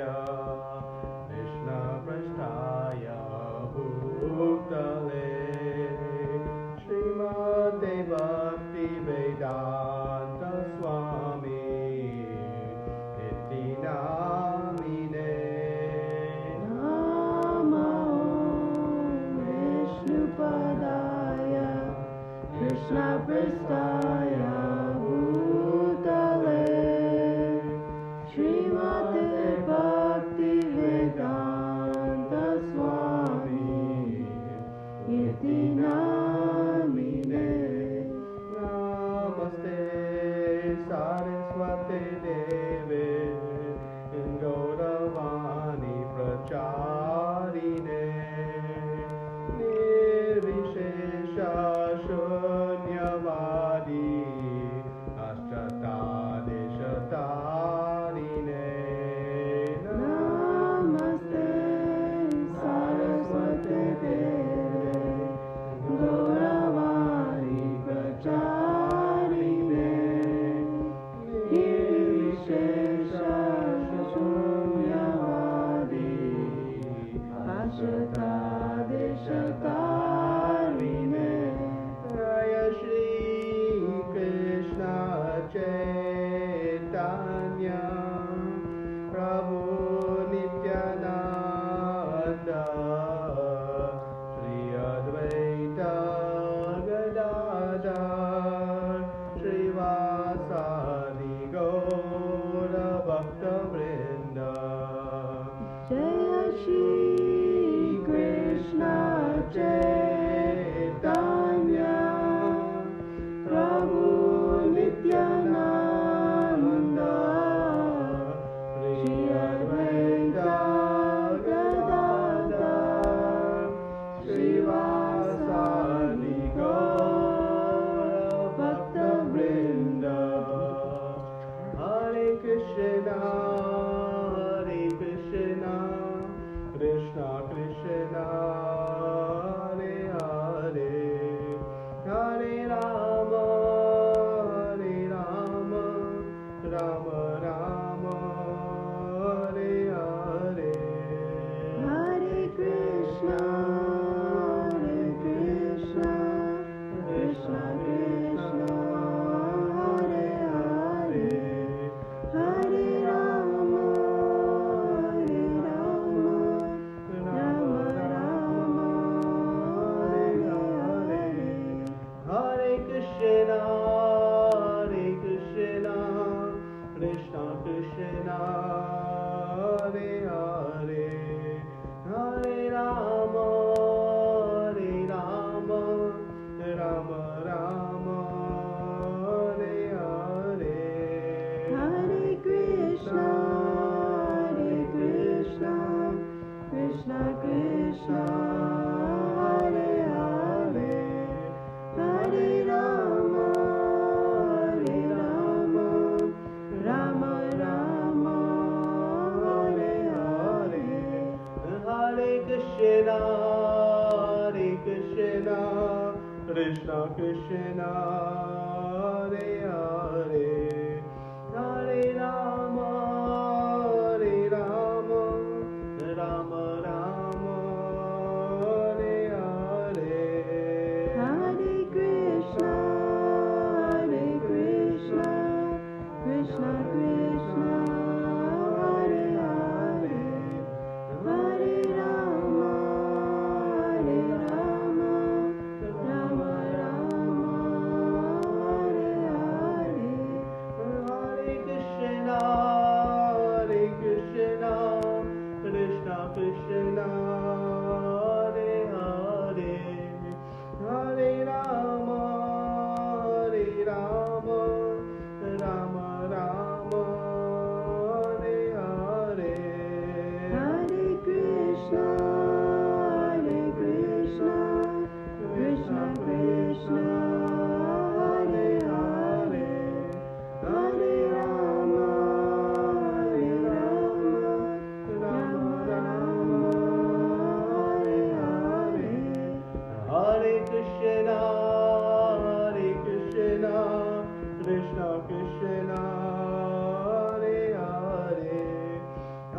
Krishna Prasthaya Bhutale Srimate Bhakti Vedanta Swami Iti Namine Namo Vishnupadaya Krishna Prasthaya Bhutale Srimate Bhakti Vedanta Swami Iti Namine Namaste Saraswate Deve Gauravani Pracharine Nirvishesha Shunyavadi Ashtadeshatarine Namaste Saraswate Deve Gauravani Pracharine Nirvishesha Shunyavadi Ashtadeshatarine Jaya Shri Krishna Chaitanya Prabhu Nityananda Shri Advaita Gadadhar Shri Vasadi Gaura Bhakta Vrinda Jaya Shri Krishna Chaitanya Prabhu Nityananda Shri Advaita Gadadhar Shri Vasadi Gaura Bhakta Vrinda Hare Krishna Krishna Krishna Hare Hare Hare Rama Rama Rama Hare Hare Hare Krishna Krishna Krishna Hare Hare Hare Rama Rama Rama Hare Hare Hare Krishna Krishna Krishna Hare Hare Hare Rama Rama Rama Hare Hare Hare Krishna Krishna Krishna Hare Hare Hare Rama Rama Rama Hare Hare Hare Krishna Krishna Krishna Hare Hare Hare Rama Rama Rama Hare Hare Hare Krishna Krishna Krishna Hare Hare Hare Rama Rama Rama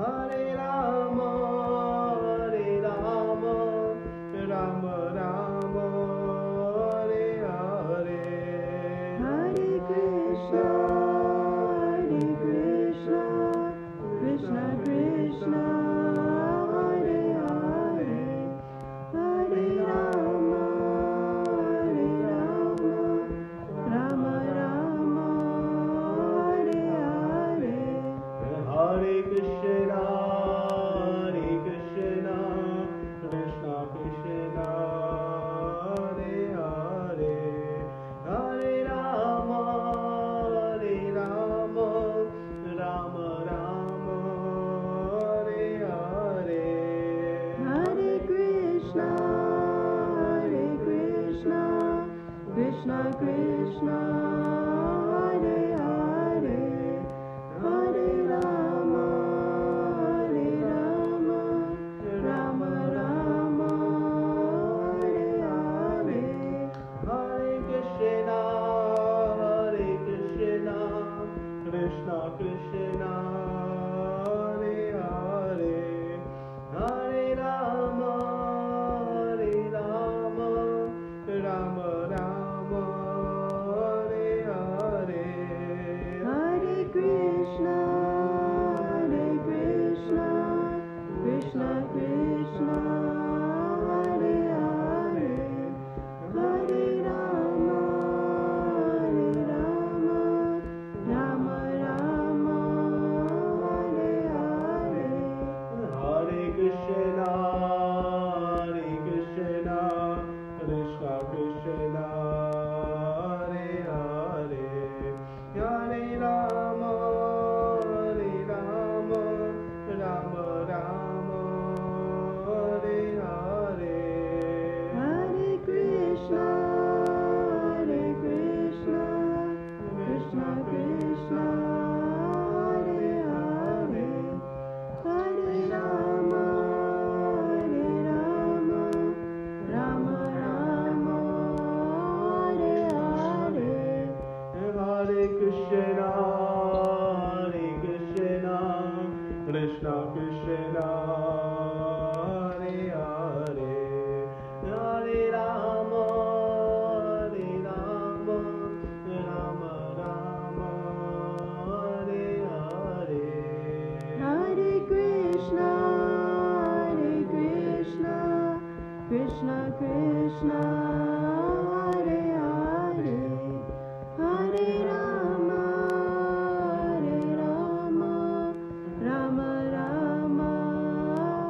Hare Rama, Rama Rama, Hare Hare. Hare Krishna, Krishna Krishna, Hare Hare, Hare Rama, Rama Rama, Hare Hare. Hare Krishna, Krishna Krishna, Hare Hare, Hare Rama, Rama Rama, Hare Hare. Hare Krishna, Krishna Krishna, Hare Hare, Hare Rama, Rama Rama, Hare Hare. Hare Krishna, Krishna Krishna, Hare Hare, Hare Rama, Rama Rama, Hare Hare. Hare Krishna, Krishna Krishna, Hare Hare, Hare Rama, Rama Rama, Hare Hare. Hare Krishna, Krishna Krishna, Hare Hare, Hare Rama, Rama Rama, Hare Hare. Hare Krishna, Krishna Krishna, Hare Hare, Hare Rama, Rama Rama, Hare Hare. Hare Krishna, Krishna Krishna, Hare Hare, Hare Rama, Rama Rama, Hare Hare. Hare Krishna, Krishna Krishna, Hare Hare, Hare Rama, Rama Rama,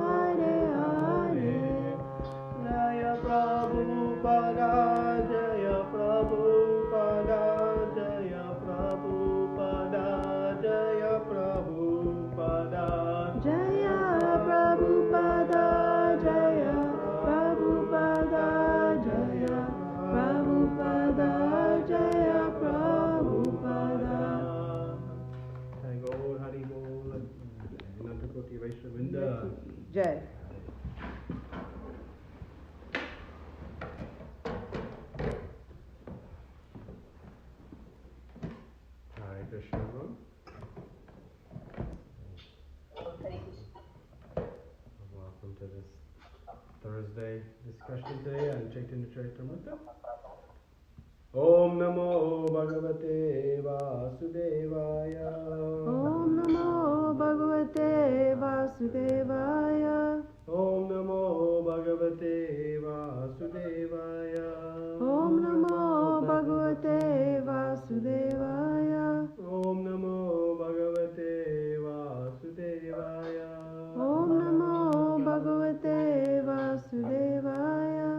Hare Hare. Jaya Prabhupada, Jaya Prabhupada, Jaya Prabhupada, Jaya Prabhupada. Jaya Prabhupada, Jaya Prabhupada, Jaya Prabhupada, Jaya Prabhupada. Jai Gaur Hari Bol, Anantakoti Vaishnavinda. Jai. Hare Krishna. Welcome to this Thursday discussion today on Chaitaniya Caritamrita. Om Namo Bhagavate Vasudevaya. Om Namo Bhagavate Vasudevaya. Om Namo Bhagavate Vasudevaya. Om Namo Bhagavate Vasudevaya. Om Namo Bhagavate Vasudevaya. Om Namo Bhagavate Vasudevaya.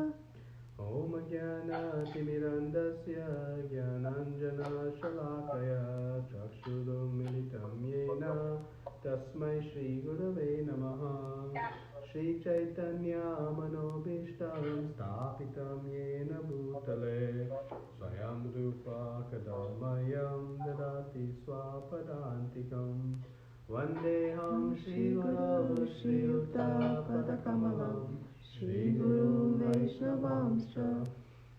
Om Jnana Timirandasya Jnananjana Shalakaya Chakshudum Militam Yena Tasmai Shri Gurave Namaha. Shri Chaitanya Manobishtam Stapitam Yena Bhutale Swayam Rupa Kadamayam Dadati Swapadantikam Vandeham Shri Guru Shri Yuta Padakamalam Shri Guru Vaishnavamscha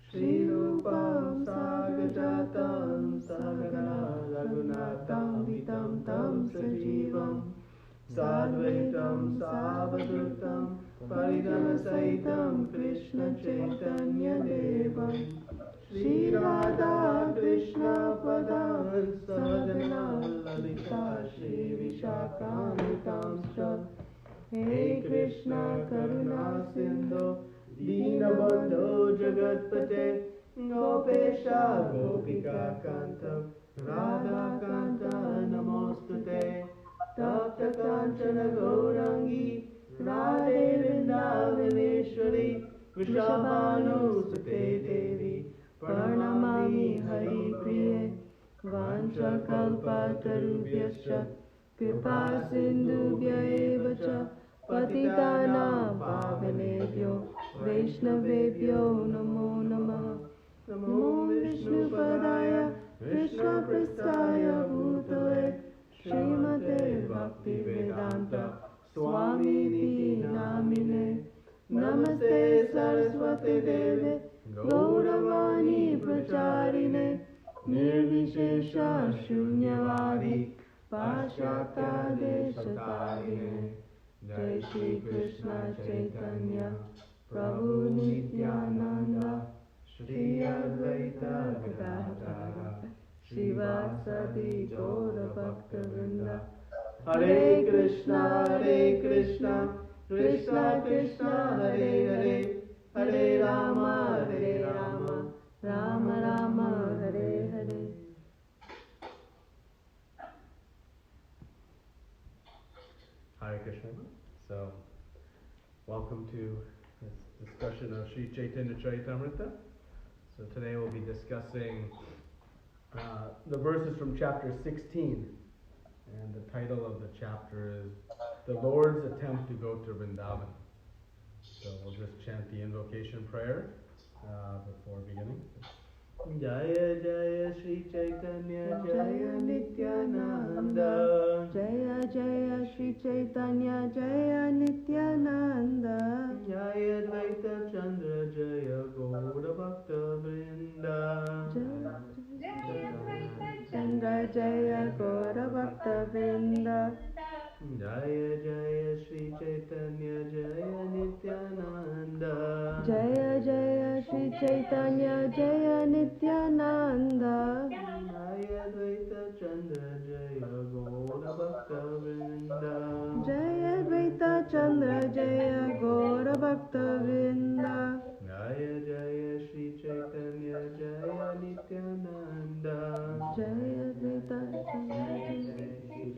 Shri Rupam Sagajatam Sagana Raghunatam Vitam Tam Sajivam Sadvai Advaitam Savadrutam Paridamasahitam Krishna Chaitanya Devam Shri Radha Krishna Padan Sahagana Lalita Shri Vishakamitamscha He Krishna Karuna Sindhu Dinabandho Jagatpate Gopesha Gopika Kanta Radha Kanta Namostute Tapta Kanchana Gaurangi Radhe Vrindavaneshwari Vrishabhanu Sute Devi Pranamami Hari Priye Vancha Kalpa Tarubhyascha Kripa Sindhubhya eva cha Patitanam Pavanebhyo Vaishnavebhyo Namo Namah Namo Vishnu Padaya Krishna Pristaya Bhutale Srimate Bhakti Vedanta Swami Niti Namine Namaste Saraswati Deve Gauravani Pracharine Nirvishesha Shunyavadi Pashata Deshatarine Jai Shri Krishna Chaitanya Prabhu Nityananda Shri Advaita Gadadhara Srivasadi Gaura Bhakta Vrinda Hare Krishna Krishna Krishna Hare Hare Hare Rama Rama Rama Hare Hare. Hare Krishna. So, welcome to this discussion of Sri Chaitanya Caritamrita. So today we'll be discussing the verses from chapter 16. And the title of the chapter is The Lord's Attempt to Go to Vrindavan. So we'll just chant the invocation prayer before beginning. Jaya Jaya Shri Chaitanya Jaya Nityananda Jaya Jaya Shri Chaitanya Jaya Nityananda Jaya Advaita Chandra Jaya Gaura Bhakta Vrinda Chandra Jaya Gaura Bhakta Vrinda Jaya Jaya Shri Chaitanya Jaya Nityananda Jaya Jaya Shri Chaitanya Jaya Nityananda Jaya Advaita Chandra Jaya Gaura Bhakta Vrinda Jaya Advaita Chandra Jaya Gaura Bhakta Vrinda Jaya Jaya Shri Chaitanya Jaya Nityananda Jaya Advaita Shri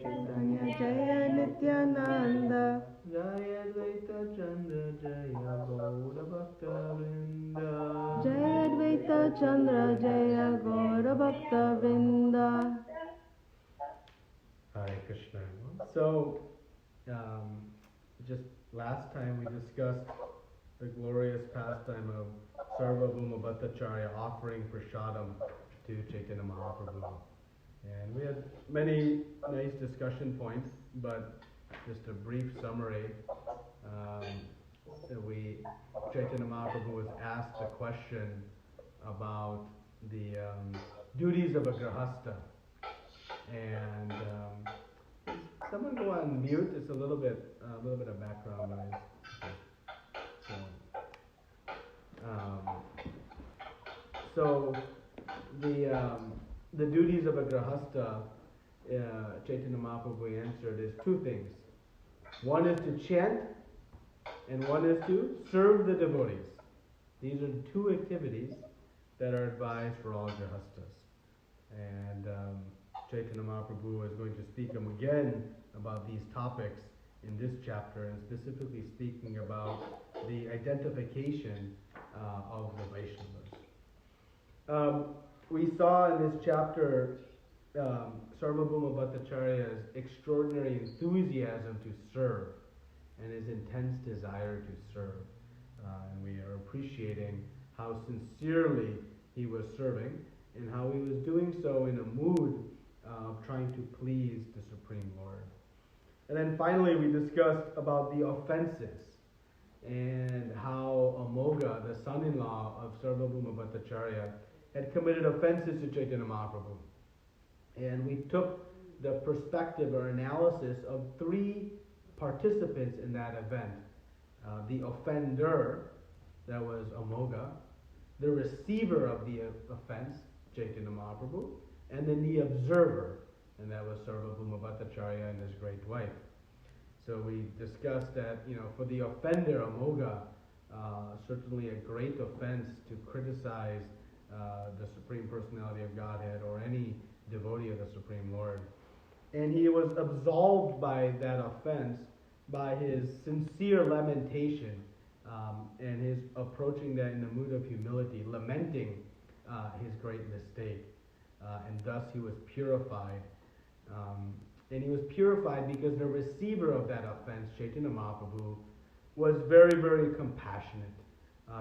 Chaitanya Jaya Nityananda Jaya Advaita Chandra Jaya Gaura Bhakta Vrinda Jaya Advaita Chandra Jaya Gaura Bhakta Vrinda. Hare Krishna. So, just last time we discussed the glorious pastime of Sarvabhauma Bhattacharya offering prashadam to Chaitanya Mahaprabhu. And we had many nice discussion points, but just a brief summary. Chaitanya Mahaprabhu was asked a question about the duties of a grahastha. And someone go on mute. It's a little bit of background noise. So the duties of a grahastha, Chaitanya Mahaprabhu answered, is two things. One is to chant, and one is to serve the devotees. These are the two activities that are advised for all grahasthas. And Chaitanya Mahaprabhu is going to speak again about these topics in this chapter, and specifically speaking about the identification of the Vaishnavas. We saw in this chapter Sarvabhauma Bhattacharya's extraordinary enthusiasm to serve and his intense desire to serve. And we are appreciating how sincerely he was serving and how he was doing so in a mood of trying to please the Supreme Lord. And then finally we discussed about the offenses and how Amoga, the son-in-law of Sarvabhauma Bhattacharya, had committed offenses to Chaitanya Mahaprabhu. And we took the perspective or analysis of three participants in that event. The offender, that was Amoga, the receiver of the offense, Chaitanya Mahaprabhu, and then the observer, and that was Sarvabhauma Bhattacharya and his great wife. So we discussed that, for the offender, Amoga, certainly a great offense to criticize the Supreme Personality of Godhead or any devotee of the Supreme Lord. And he was absolved by that offense by his sincere lamentation and his approaching that in the mood of humility, lamenting his great mistake. And thus he was purified. And he was purified because the receiver of that offense, Chaitanya Mahaprabhu, was very, very compassionate.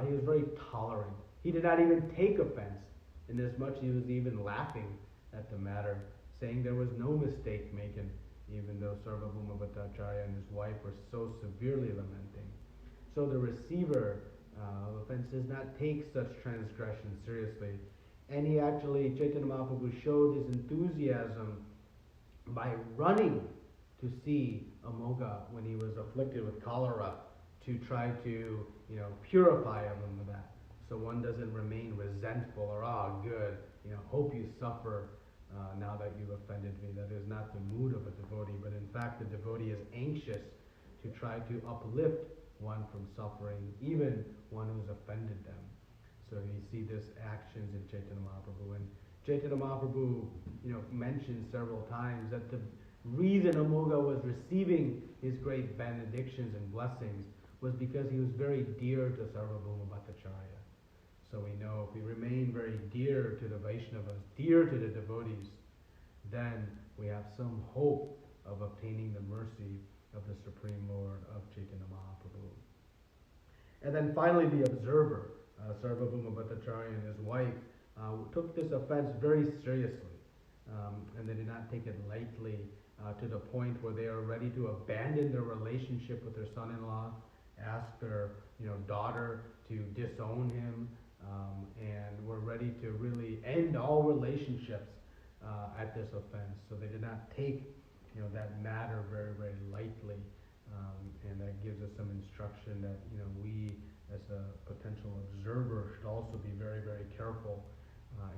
He was very tolerant. He did not even take offense, inasmuch he was even laughing at the matter, saying there was no mistake making, even though Sarvabhauma Bhattacharya and his wife were so severely lamenting. So the receiver of offense does not take such transgression seriously. And he actually, Chaitanya Mahaprabhu showed his enthusiasm by running to see Amoga when he was afflicted with cholera, to try to, purify him of that. So one doesn't remain resentful or, good, hope you suffer now that you've offended me. That is not the mood of a devotee, but in fact the devotee is anxious to try to uplift one from suffering, even one who's offended them. So you see this actions in Chaitanya Mahaprabhu. And Chaitanya Mahaprabhu, mentioned several times that the reason Amoga was receiving his great benedictions and blessings was because he was very dear to Sarvabhauma Bhattacharya. So we know if we remain very dear to the Vaishnavas, dear to the devotees, then we have some hope of obtaining the mercy of the Supreme Lord of Chaitanya Mahaprabhu. And then finally the observer, Sarvabhauma Bhattacharya and his wife, took this offense very seriously. And they did not take it lightly to the point where they are ready to abandon their relationship with their son-in-law, ask their daughter to disown him, and were ready to really end all relationships at this offense. So they did not take that matter very, very lightly, and that gives us some instruction that we as a potential observer should also be very, very careful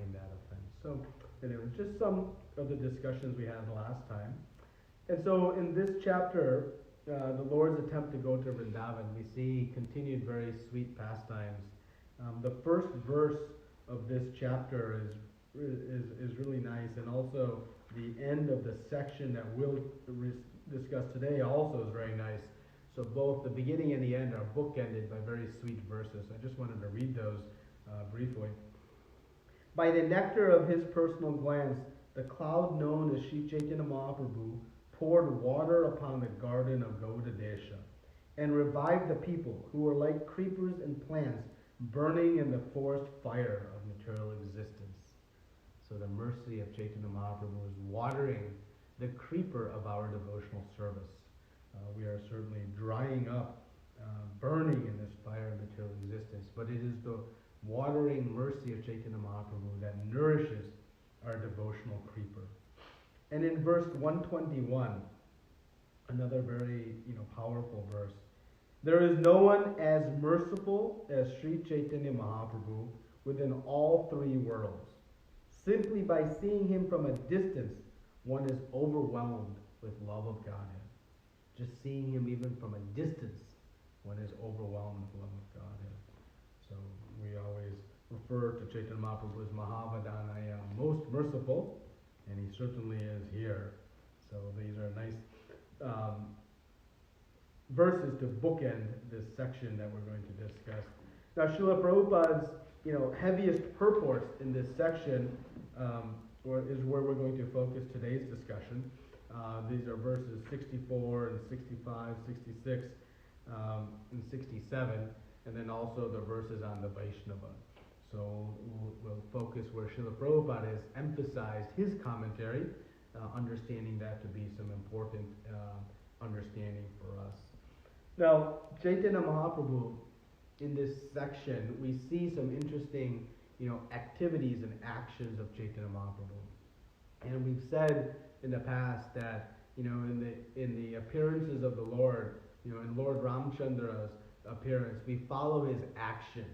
in that offense. So anyway, just some of the discussions we had last time. And so in this chapter, the Lord's attempt to go to Vrindavan, we see continued very sweet pastimes. The first verse of this chapter is really nice, and also the end of the section that we'll discuss today also is very nice. So both the beginning and the end are bookended by very sweet verses. I just wanted to read those briefly. By the nectar of his personal glance, the cloud known as Sri Chaitanya Mahaprabhu poured water upon the garden of Gauda Desha and revived the people who were like creepers and plants burning in the forest fire of material existence. So the mercy of Chaitanya Mahaprabhu is watering the creeper of our devotional service. We are certainly drying up, burning in this fire of material existence, but it is the watering mercy of Chaitanya Mahaprabhu that nourishes our devotional creeper. And in verse 121, another very powerful verse, there is no one as merciful as Sri Chaitanya Mahaprabhu within all three worlds. Simply by seeing him from a distance, one is overwhelmed with love of Godhead. Just seeing him even from a distance, one is overwhelmed with love of Godhead. So we always refer to Chaitanya Mahaprabhu as Mahavadanaya, most merciful, and he certainly is here. So these are nice verses to bookend this section that we're going to discuss. Now, Srila Prabhupada's heaviest purports in this section is where we're going to focus today's discussion. These are verses 64 and 65, 66, and 67, and then also the verses on the Vaishnava. So we'll focus where Srila Prabhupada has emphasized his commentary, understanding that to be some important understanding for us. Now, Chaitanya Mahaprabhu, in this section, we see some interesting, activities and actions of Chaitanya Mahaprabhu. And we've said in the past that, in the appearances of the Lord, in Lord Ramchandra's appearance, we follow his actions.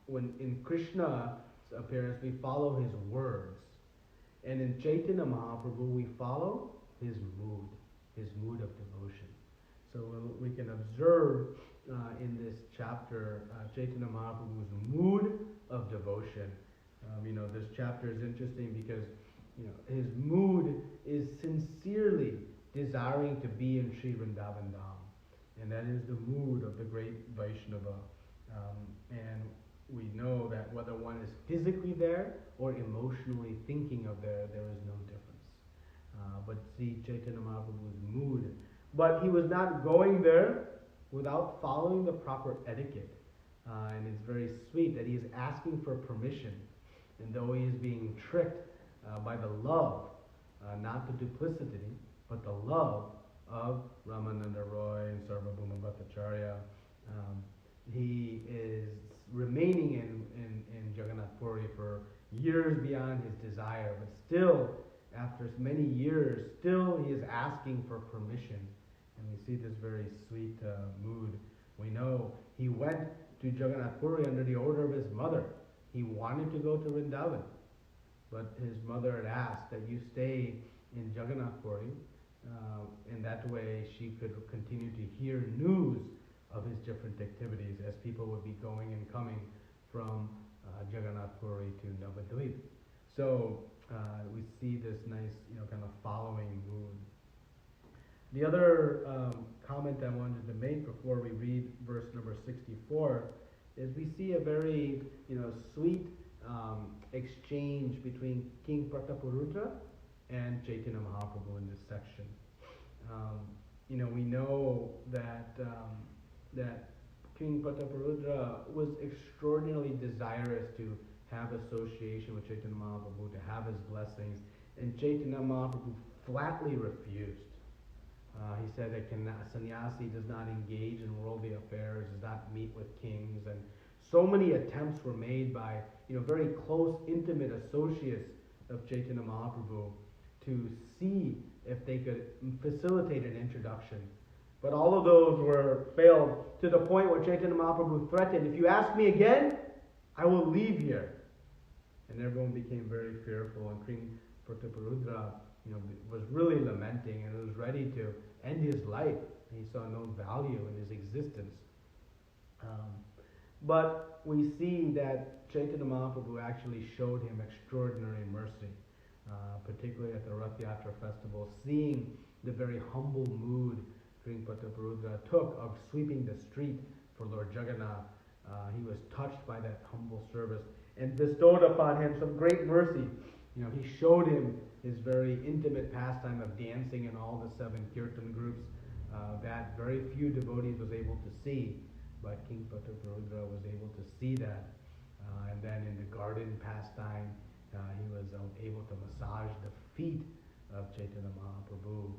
When in Krishna's appearance, we follow his words. And in Chaitanya Mahaprabhu, we follow his mood of devotion. So we can observe in this chapter Chaitanya Mahaprabhu's mood of devotion. This chapter is interesting because his mood is sincerely desiring to be in Sri Vrindavan Dham, and that is the mood of the great Vaishnava. And we know that whether one is physically there or emotionally thinking of there is no difference. But see Chaitanya Mahaprabhu's mood. But he was not going there without following the proper etiquette. And it's very sweet that he is asking for permission. And though he is being tricked by the love, not the duplicity, but the love of Ramananda Roy and Sarvabhauma Bhattacharya, he is remaining in Jagannath Puri for years beyond his desire, but still, after many years, still he is asking for permission. And we see this very sweet mood. We know he went to Jagannath Puri under the order of his mother. He wanted to go to Vrindavan, but his mother had asked that you stay in Jagannath Puri, and that way she could continue to hear news of his different activities as people would be going and coming from Jagannath Puri to Navadvip. So we see this nice, kind of following mood. The other comment I wanted to make before we read verse number 64 is we see a very, sweet exchange between King Prataparudra and Chaitanya Mahaprabhu in this section. We know that that King Prataparudra was extraordinarily desirous to have association with Chaitanya Mahaprabhu, to have his blessings, and Chaitanya Mahaprabhu flatly refused. He said that a sannyasi does not engage in worldly affairs, does not meet with kings, and so many attempts were made by very close, intimate associates of Chaitanya Mahaprabhu to see if they could facilitate an introduction. But all of those were failed to the point where Chaitanya Mahaprabhu threatened, if you ask me again, I will leave here. And everyone became very fearful, and King Prataparudra was really lamenting and was ready to end his life. He saw no value in his existence. But we see that Chaitanya Mahaprabhu actually showed him extraordinary mercy, particularly at the Rath Yatra festival, seeing the very humble mood King Prataparudra took of sweeping the street for Lord Jagannath. He was touched by that humble service and bestowed upon him some great mercy. He showed him his very intimate pastime of dancing in all the 7 kirtan groups that very few devotees was able to see, but King Prataparudra was able to see that. And then in the garden pastime, he was able to massage the feet of Chaitanya Mahaprabhu.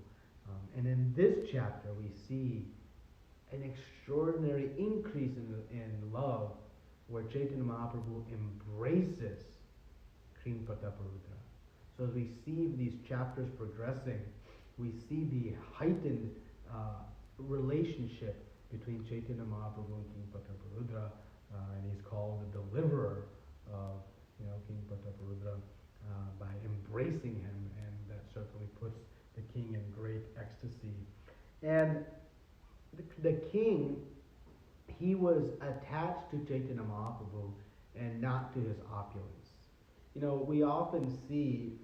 And in this chapter, we see an extraordinary increase in love where Chaitanya Mahaprabhu embraces King Prataparudra. So as we see these chapters progressing, we see the heightened relationship between Chaitanya Mahaprabhu and King Prataparudra, and he's called the deliverer of King Prataparudra by embracing him, and that certainly puts the king in great ecstasy. And the king, he was attached to Chaitanya Mahaprabhu and not to his opulence. We often see,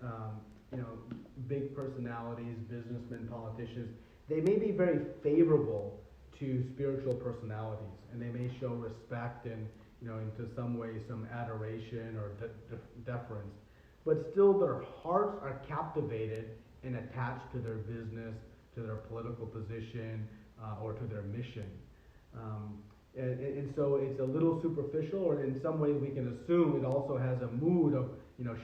big personalities, businessmen, politicians, they may be very favorable to spiritual personalities, and they may show respect and, into some way, some adoration or deference. But still their hearts are captivated and attached to their business, to their political position, or to their mission. And so it's a little superficial, or in some ways we can assume it also has a mood of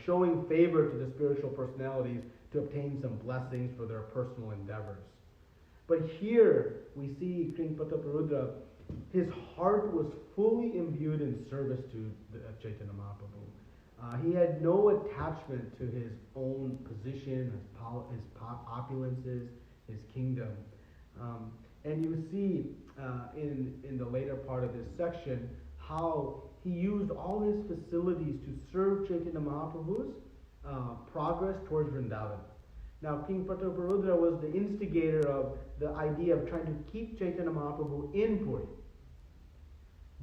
showing favor to the spiritual personalities to obtain some blessings for their personal endeavors. But here we see King Prataparudra, his heart was fully imbued in service to Chaitanya Mahaprabhu. He had no attachment to his own position, his opulences, his kingdom. And you see in the later part of this section how he used all his facilities to serve Chaitanya Mahaprabhu's progress towards Vrindavan. Now, King Prataparudra was the instigator of the idea of trying to keep Chaitanya Mahaprabhu in Puri.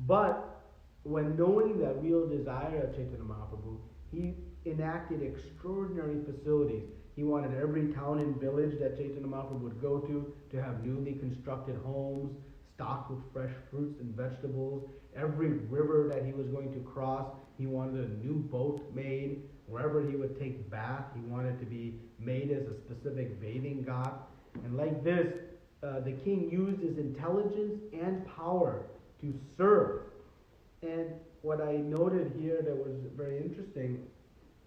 But when knowing the real desire of Chaitanya Mahaprabhu, he enacted extraordinary facilities. He wanted every town and village that Chaitanya Mahaprabhu would go to have newly constructed homes, stocked with fresh fruits and vegetables. Every river that he was going to cross, he wanted a new boat made. Wherever he would take bath, he wanted to be made as a specific bathing ghat. And like this, the king used his intelligence and power to serve. And what I noted here that was very interesting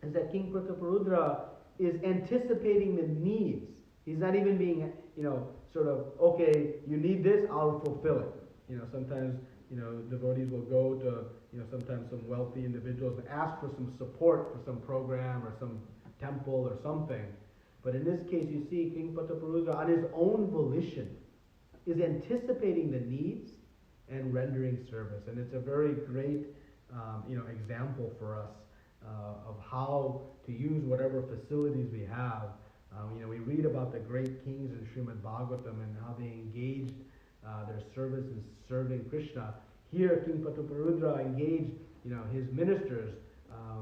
is that King Prataparudra is anticipating the needs. He's not even being, sort of, okay, you need this, I'll fulfill it. Sometimes, devotees will go to, sometimes some wealthy individuals and ask for some support for some program or some temple or something. But in this case, you see King Prataparudra, on his own volition, is anticipating the needs and rendering service. And it's a very great, example for us of how to use whatever facilities we have. We read about the great kings in Srimad Bhagavatam and how they engaged their service in serving Krishna. Here, King Prataparudra engaged, his ministers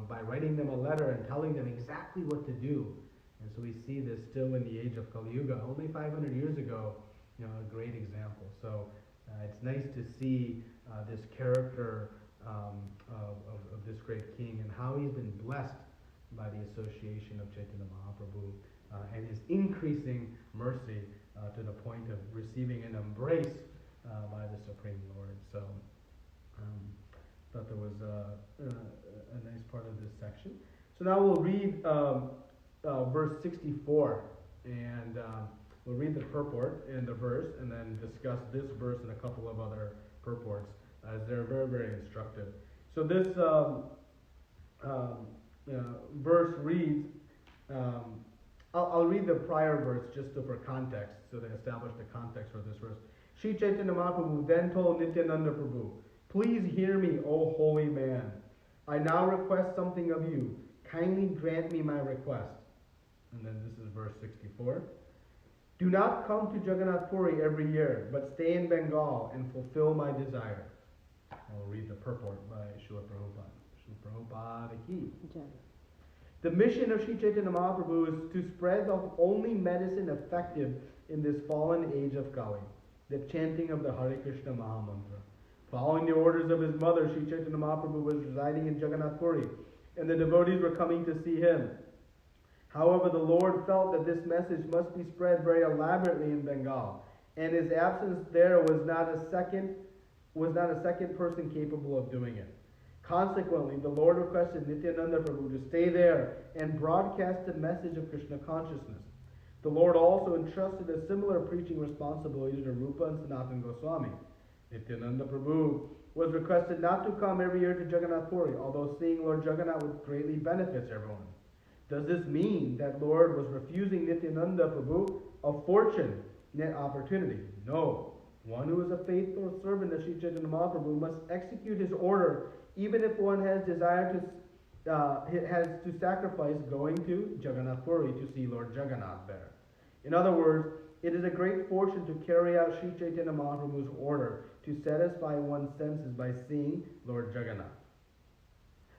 by writing them a letter and telling them exactly what to do. And so we see this still in the age of Kali Yuga. Only 500 years ago, a great example. So it's nice to see this character of this great king and how he's been blessed by the association of Chaitanya Mahaprabhu and his increasing mercy to the point of receiving an embrace by the Supreme Lord. So thought there was a nice part of this section. So now we'll read verse 64, and we'll read the purport in the verse and then discuss this verse and a couple of other purports as they're very, very instructive. So this verse reads, I'll read the prior verse just for context, so they establish the context for this verse. Sri Chaitanya Mahaprabhu then told Nityananda Prabhu, "Please hear me, O holy man. I now request something of you. Kindly grant me my request." And then this is verse 64. "Do not come to Jagannath Puri every year, but stay in Bengal and fulfill my desire." I'll read the purport by Srila Prabhupada. Srila Prabhupada ki. The mission of Sri Chaitanya Mahaprabhu is to spread the only medicine effective in this fallen age of Kali, the chanting of the Hare Krishna Mahamantra. Following the orders of his mother, Sri Chaitanya Mahaprabhu was residing in Jagannath Puri, and the devotees were coming to see him. However, the Lord felt that this message must be spread very elaborately in Bengal, and his absence there was not a second person capable of doing it. Consequently, the Lord requested Nityananda Prabhu to stay there and broadcast the message of Krishna consciousness. The Lord also entrusted a similar preaching responsibility to Rupa and Sanatana Goswami. Nityananda Prabhu was requested not to come every year to Jagannath Puri, although seeing Lord Jagannath would greatly benefit everyone. Does this mean that Lord was refusing Nityananda Prabhu a fortunate opportunity? No. One who is a faithful servant of Sri Chaitanya Mahaprabhu must execute his order even if one has to sacrifice going to Jagannath Puri to see Lord Jagannath there. In other words, it is a great fortune to carry out Sri Chaitanya Mahaprabhu's order to satisfy one's senses by seeing Lord Jagannath.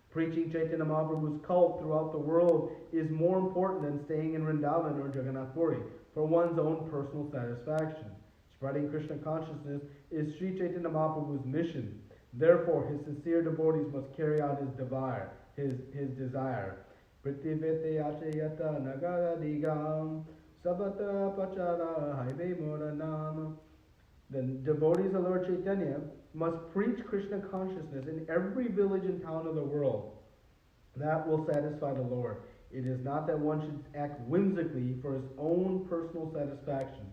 Preaching Chaitanya Mahaprabhu's cult throughout the world is more important than staying in Vrindavan or Jagannath Puri for one's own personal satisfaction. Spreading Krishna consciousness is Sri Chaitanya Mahaprabhu's mission. Therefore, his sincere devotees must carry out his desire. Pritivete achayata nagara digam sabata pachara haive moranam. The devotees of Lord Chaitanya must preach Krishna consciousness in every village and town of the world. That will satisfy the Lord. It is not that one should act whimsically for his own personal satisfaction.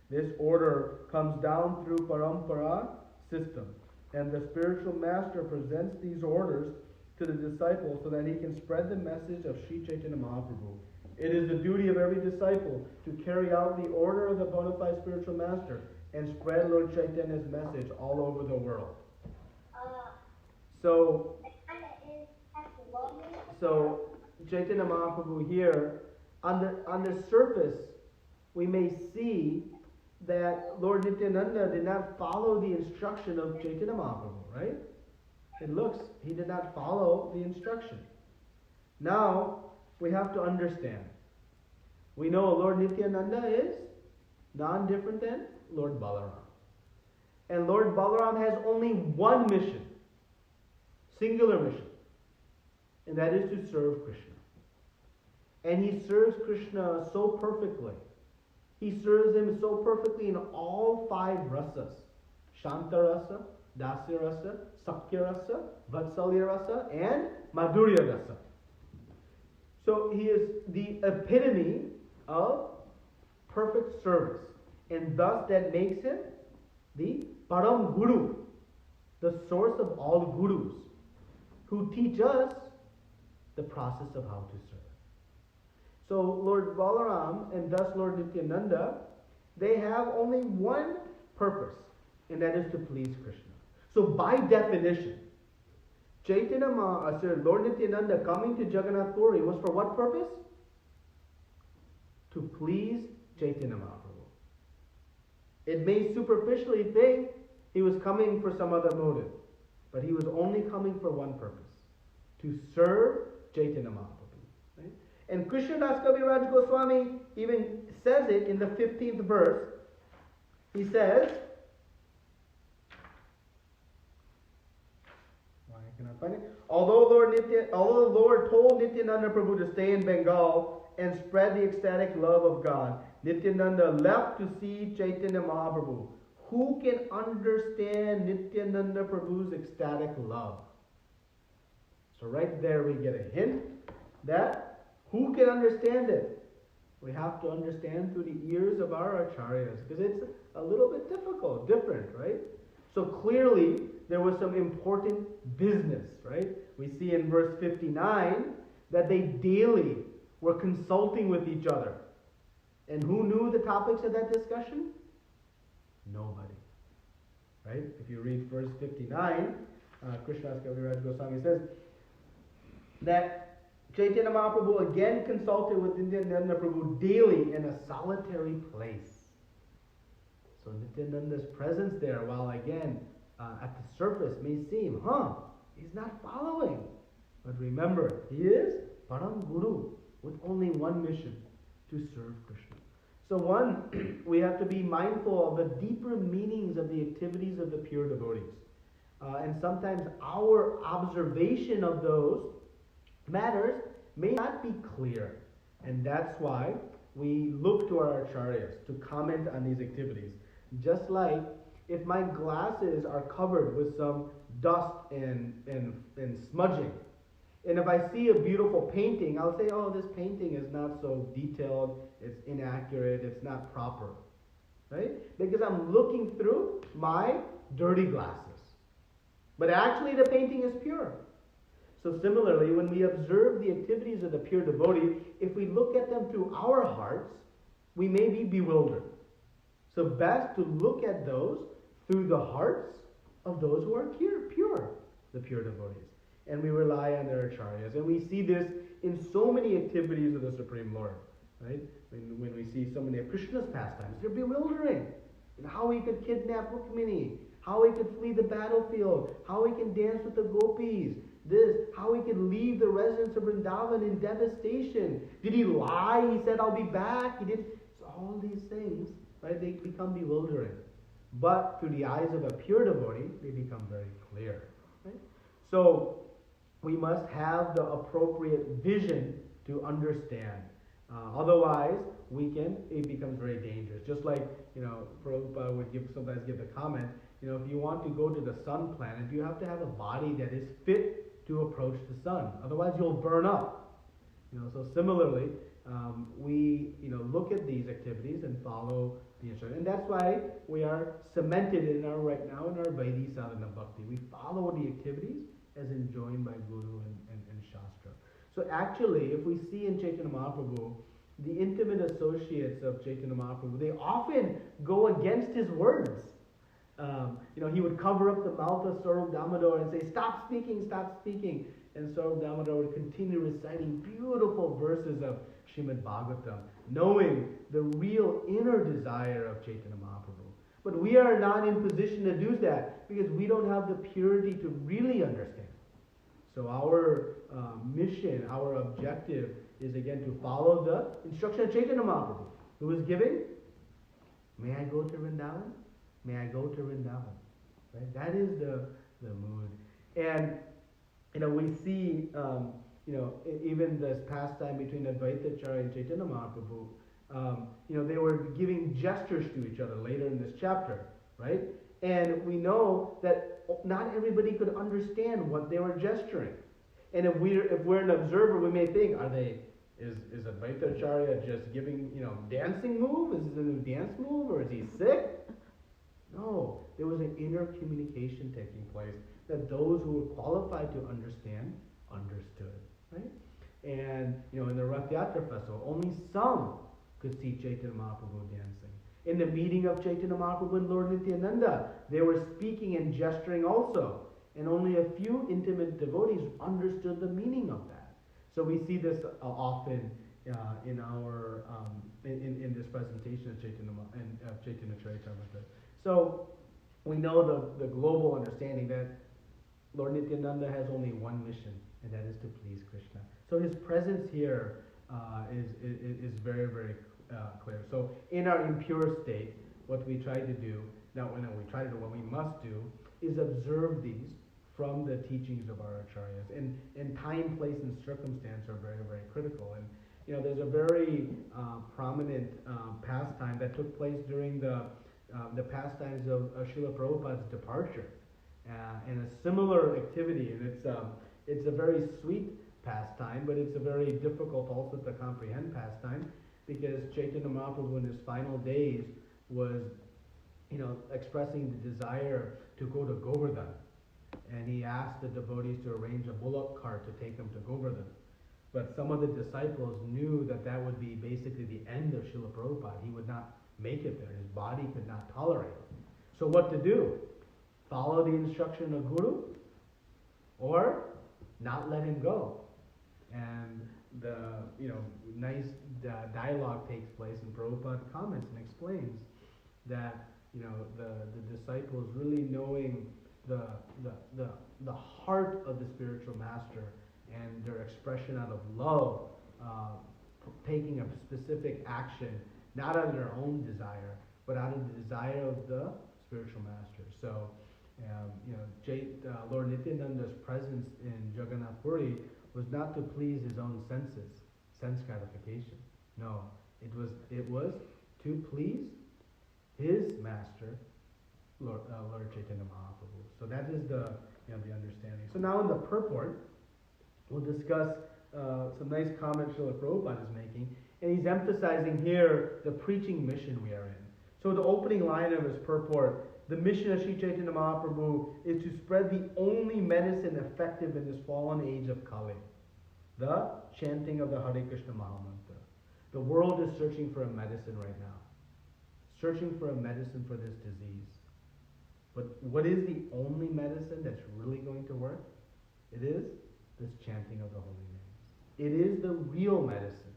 This order comes down through parampara system, and the spiritual master presents these orders to the disciple so that he can spread the message of Sri Chaitanya Mahaprabhu. It is the duty of every disciple to carry out the order of the bona fide spiritual master and spread Lord Chaitanya's message all over the world. So Chaitanya Mahaprabhu here, on the surface, we may see that Lord Nityananda did not follow the instruction of Chaitanya Mahaprabhu, right? It looks he did not follow the instruction. Now, we have to understand. We know Lord Nityananda is none different than Lord Balaram. And Lord Balaram has only one mission, singular mission, and that is to serve Krishna. And he serves Krishna so perfectly. He serves him so perfectly in all 5 rasas. Shanta rasa, Dasya rasa, Sakya rasa, Vatsalya rasa, and Madhurya rasa. So he is the epitome of perfect service. And thus that makes him the Param Guru, the source of all gurus, who teach us the process of how to serve. So Lord Balaram and thus Lord Nityananda, they have only one purpose, and that is to please Krishna. So by definition, Lord Nityananda coming to Jagannath Puri was for what purpose? To please Chaitanya Mahaprabhu. It may superficially think he was coming for some other motive, but he was only coming for one purpose, to serve Chaitanya Mahaprabhu. Right? And Krishnadas Kaviraj Goswami even says it in the 15th verse. He says, although the Lord told Nityananda Prabhu to stay in Bengal and spread the ecstatic love of God, Nityananda left to see Chaitanya Mahaprabhu. Who can understand Nityananda Prabhu's ecstatic love? So right there we get a hint that who can understand it? We have to understand through the ears of our acharyas, because it's a little bit different, right? So clearly there was some important business, right? We see in verse 59 that they daily were consulting with each other. And who knew the topics of that discussion? Nobody. Right? If you read verse 59, Krishnadas Kaviraj Goswami says that Chaitanya Mahaprabhu again consulted with Nityananda Prabhu daily in a solitary place. So Nityananda's presence there, while again at the surface may seem, he's not following. But remember, he is Param Guru with only one mission, to serve Krishna. So one, we have to be mindful of the deeper meanings of the activities of the pure devotees. And sometimes our observation of those matters may not be clear. And that's why we look to our acharyas to comment on these activities. Just like if my glasses are covered with some dust and smudging, and if I see a beautiful painting, I'll say, oh, this painting is not so detailed, it's inaccurate, it's not proper. Right? Because I'm looking through my dirty glasses. But actually the painting is pure. So similarly, when we observe the activities of the pure devotee, if we look at them through our hearts, we may be bewildered. So best to look at those through the hearts of those who are pure, the pure devotees. And we rely on their acharyas. And we see this in so many activities of the Supreme Lord. Right? When we see so many of Krishna's pastimes, they're bewildering. And how he could kidnap Rukmini, how he could flee the battlefield, how he can dance with the gopis, how he could leave the residence of Vrindavan in devastation. Did he lie? He said, I'll be back. He did. So all these things, right, they become bewildering. But through the eyes of a pure devotee, they become very clear. Right? So we must have the appropriate vision to understand. Otherwise, it becomes very dangerous. Just like, Prabhupada would sometimes give the comment, if you want to go to the sun planet, you have to have a body that is fit to approach the sun. Otherwise, you'll burn up. So similarly, we look at these activities and follow the instruction. And that's why we are cemented right now in our Vaidhi Sadhana Bhakti. We follow the activities as enjoined by Guru and Shastra. So actually, if we see in Chaitanya Mahaprabhu, the intimate associates of Chaitanya Mahaprabhu, they often go against his words. He would cover up the mouth of Sarup Damodar and say, stop speaking, stop speaking. And Sarup Damodar would continue reciting beautiful verses of Srimad Bhagavatam, knowing the real inner desire of Chaitanya Mahaprabhu. But we are not in position to do that because we don't have the purity to really understand. So our mission, our objective is again to follow the instruction of Chaitanya Mahaprabhu, who is giving, may I go to Vrindavan? May I go to Vrindavan? Right? That is the mood. And we see even this pastime between Advaita Acharya and Chaitanya Mahaprabhu, they were giving gestures to each other later in this chapter, right? And we know that not everybody could understand what they were gesturing. And if we're an observer, we may think, is Advaita Acharya just giving, dancing move? Is this a new dance move, or is he sick? No, there was an inner communication taking place that those who were qualified to understand understood, right? And in the Rath Yatra festival, only some could see Chaitanya Mahaprabhu dancing. In the meeting of Chaitanya Mahaprabhu and Lord Nityananda, they were speaking and gesturing also, and only a few intimate devotees understood the meaning of that. So we see this often in our in this presentation of Chaitanya Caritamrita. So we know the global understanding that Lord Nityananda has only one mission, and that is to please Krishna. So his presence here is very, very clear. So in our impure state, what we try to do, what we must do, is observe these from the teachings of our acharyas. And time, place, and circumstance are very, very critical. And there's a very prominent pastime that took place during the pastimes of Srila Prabhupada's departure. And a similar activity, and it's a very sweet pastime, but it's a very difficult also to comprehend pastime, because Chaitanya Mahaprabhu in his final days was, expressing the desire to go to Govardhan, and he asked the devotees to arrange a bullock cart to take him to Govardhan. But some of the disciples knew that would be basically the end of Srila Prabhupada. He would not make it there. His body could not tolerate it. So what to do? Follow the instruction of Guru, or not let him go? And the nice dialogue takes place, and Prabhupada comments and explains that the disciples really knowing the heart of the spiritual master and their expression out of love, taking a specific action, not out of their own desire, but out of the desire of the spiritual master. So, Lord Nityananda's presence in Jagannath Puri was not to please his own sense gratification. No, it was to please his master, Lord Chaitanya Mahaprabhu. So that is the understanding. So now in the purport, we'll discuss some nice comments Srila Prabhupada is making, and he's emphasizing here the preaching mission we are in. So the opening line of his purport, the mission of Sri Chaitanya Mahaprabhu is to spread the only medicine effective in this fallen age of Kali, the chanting of the Hare Krishna Mahamantra. The world is searching for a medicine right now, searching for a medicine for this disease. But what is the only medicine that's really going to work? It is this chanting of the holy names. It is the real medicine.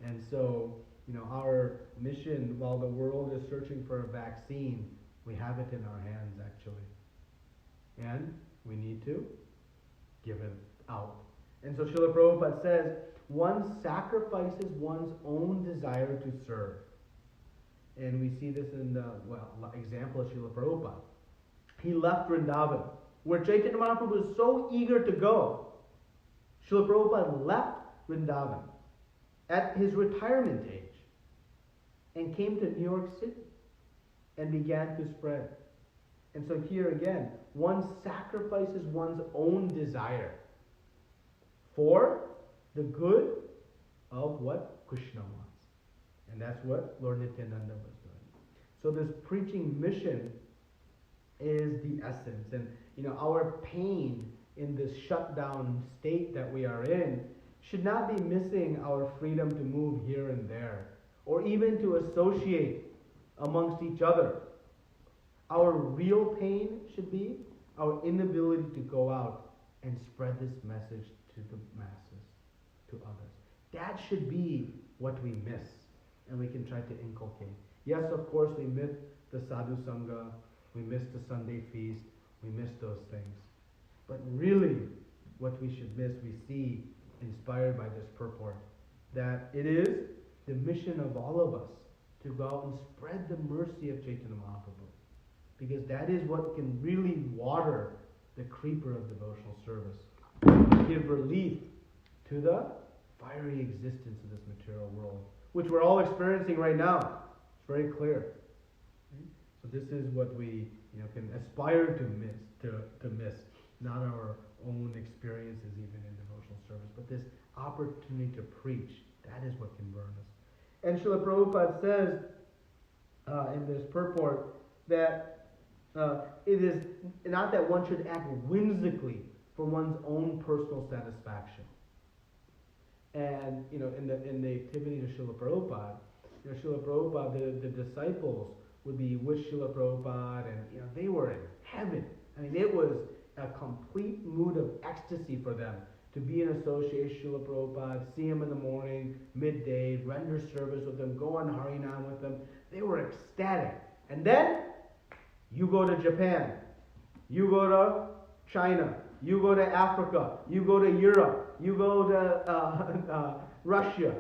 And so, our mission, while the world is searching for a vaccine, we have it in our hands, actually. And we need to give it out. And so Srila Prabhupada says, one sacrifices one's own desire to serve. And we see this in the example of Srila Prabhupada. He left Vrindavan, where Chaitanya Mahaprabhu was so eager to go. Srila Prabhupada left Vrindavan at his retirement age and came to New York City and began to spread. And so here again, one sacrifices one's own desire for the good of what Krishna wants. And that's what Lord Nityananda was doing. So this preaching mission is the essence. And our pain in this shutdown state that we are in, should not be missing our freedom to move here and there, or even to associate amongst each other. Our real pain should be our inability to go out and spread this message to the masses, to others. That should be what we miss, and we can try to inculcate. Yes, of course, we miss the sadhu sangha, we miss the Sunday feast, we miss those things. But really, what we should miss, we see inspired by this purport, that it is the mission of all of us to go out and spread the mercy of Chaitanya Mahaprabhu. Because that is what can really water the creeper of devotional service. Give relief to the fiery existence of this material world, which we're all experiencing right now. It's very clear. So this is what we can aspire to miss, not our own experiences even in devotional service, but this opportunity to preach. That is what can burn us. And Srila Prabhupada says in this purport that it is not that one should act whimsically for one's own personal satisfaction. And in the activities of Srila Prabhupada, Srila Prabhupada, the disciples would be with Srila Prabhupada, and they were in heaven. I mean, it was a complete mood of ecstasy for them to be in association with Srila Prabhupada, see him in the morning, midday, render service with them, go on Harinam with them. They were ecstatic. And then you go to Japan, you go to China, you go to Africa, you go to Europe, you go to Russia.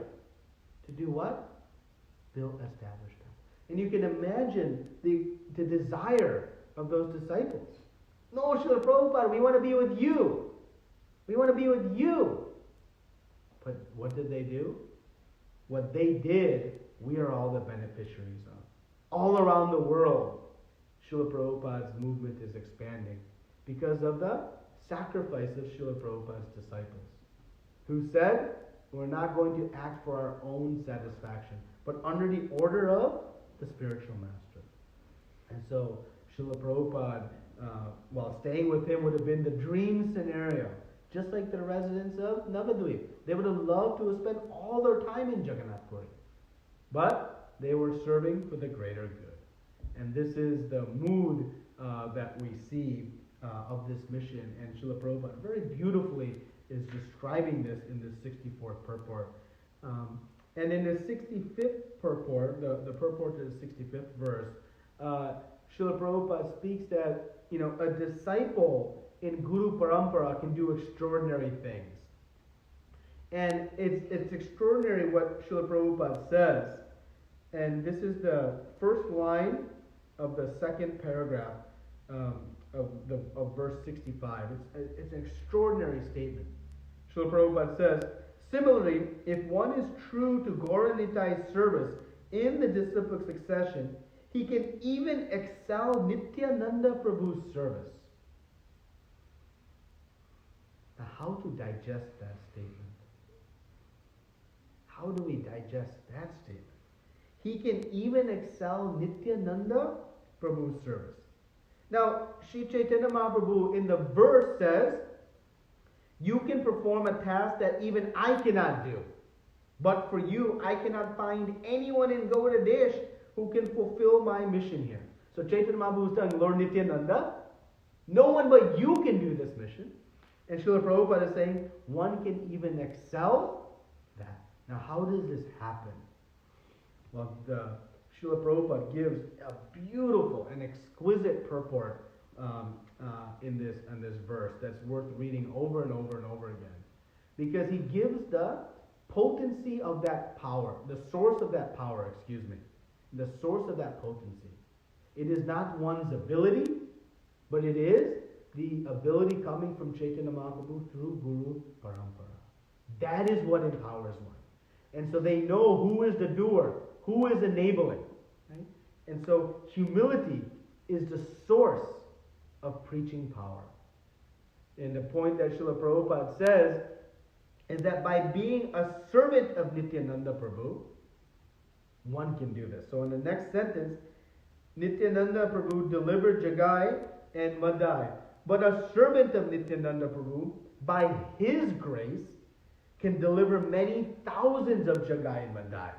To do what? Build, establish them. And you can imagine the desire of those disciples. No, Srila Prabhupada, we want to be with you. We want to be with you. But what did they do? What they did, we are all the beneficiaries of. All around the world, Srila Prabhupada's movement is expanding because of the sacrifice of Srila Prabhupada's disciples, who said, we're not going to act for our own satisfaction, but under the order of the spiritual master. And so Srila Prabhupada, while staying with him, would have been the dream scenario, just like the residents of Navadvip. They would have loved to have spent all their time in Jagannath Puri, but they were serving for the greater good. And this is the mood that we see of this mission. And Srila Prabhupada very beautifully is describing this in the 64th purport. And in the 65th purport, the purport to the 65th verse, Srila Prabhupada speaks that a disciple in Guru Parampara can do extraordinary things. And it's extraordinary what Srila Prabhupada says. And this is the first line of the second paragraph of verse 65. It's an extraordinary statement. Srila Prabhupada says, similarly, if one is true to Gauranitai's service in the disciplic succession, he can even excel Nityananda Prabhu's service. Now, how to digest that statement? How do we digest that statement? He can even excel Nityananda Prabhu's service. Now, Sri Chaitanya Mahaprabhu in the verse says, you can perform a task that even I cannot do. But for you, I cannot find anyone in Gauda Desh who can fulfill my mission here. So Chaitanya Mahaprabhu is telling Lord Nityananda, no one but you can do this mission. And Srila Prabhupada is saying, one can even excel that. Now, how does this happen? Well, Srila Prabhupada gives a beautiful and exquisite purport in this verse that's worth reading over and over and over again. Because he gives the potency of that power, the source of that power, the source of that potency. It is not one's ability, but it is the ability coming from Chaitanya Mahaprabhu through Guru Parampara. That is what empowers one. And so they know who is the doer, who is enabling. Right? And so humility is the source of preaching power. And the point that Srila Prabhupada says is that by being a servant of Nityananda Prabhu, one can do this. So in the next sentence, Nityananda Prabhu delivered Jagai and Madai, but a servant of Nityananda Prabhu, by his grace, can deliver many thousands of Jagai and Madai.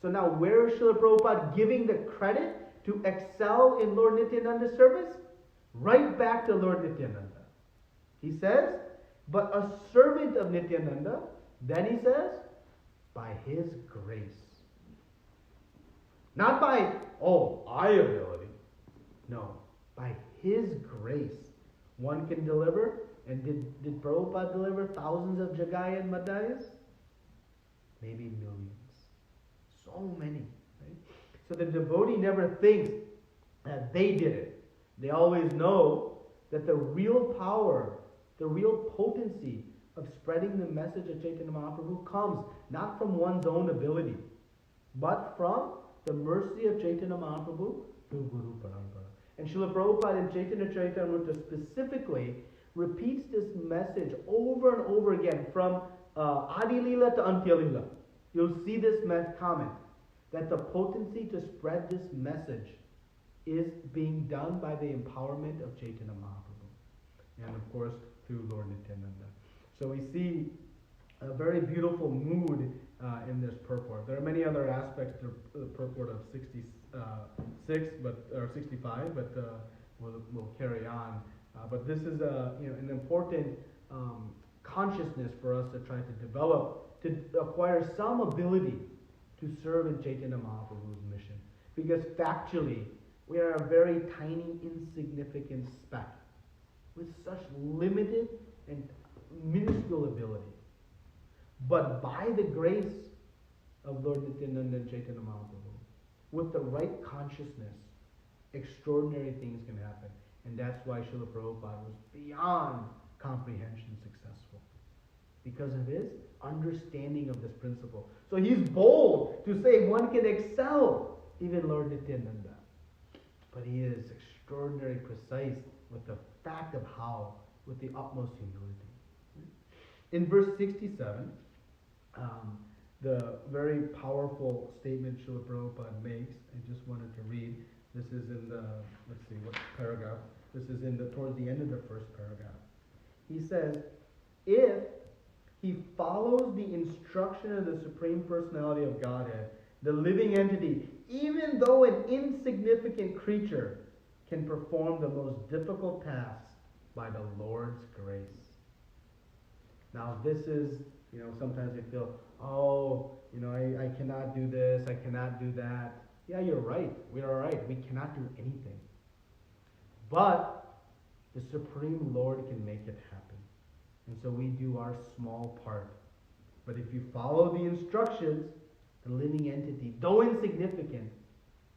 So now where is Srila Prabhupada giving the credit to excel in Lord Nityananda's service? Right back to Lord Nityananda. He says, but a servant of Nityananda, then he says, by his grace. Not by, my ability. No, by his grace. One can deliver. And did Prabhupada deliver thousands of Jagai and Madhyas? Maybe millions. So many. Right? So the devotee never thinks that they did it. They always know that the real power, the real potency of spreading the message of Chaitanya Mahaprabhu comes not from one's own ability, but from the mercy of Chaitanya Mahaprabhu through Guru Parampara. And Srila Prabhupada in Chaitanya Caritamrita specifically repeats this message over and over again from Adi Lila to Antya Lila. You'll see this comment that the potency to spread this message is being done by the empowerment of Chaitanya Mahaprabhu. And of course, through Lord Nityananda. So we see a very beautiful mood in this purport. There are many other aspects to the purport of 65, but we'll carry on. But this is an important consciousness for us to try to develop, to acquire some ability to serve in Chaitanya Mahaprabhu's mission. Because factually, we are a very tiny, insignificant speck with such limited and minuscule ability. But by the grace of Lord Nityananda and Chaitanya Mahaprabhu, with the right consciousness, extraordinary things can happen. And that's why Srila Prabhupada was beyond comprehension successful. Because of his understanding of this principle. So he's bold to say one can excel even Lord Nityananda. But he is extraordinarily precise with the fact of how, with the utmost humility. In verse 67, the very powerful statement Srila Prabhupada makes, I just wanted to read. This is in the, let's see, what paragraph? This is towards the end of the first paragraph. He says, if he follows the instruction of the Supreme Personality of Godhead, the living entity, even though an insignificant creature, can perform the most difficult tasks by the Lord's grace. Now this is, sometimes we feel, I cannot do this, I cannot do that. Yeah, you're right. We are right. We cannot do anything. But the Supreme Lord can make it happen. And so we do our small part. But if you follow the instructions, the living entity, though insignificant,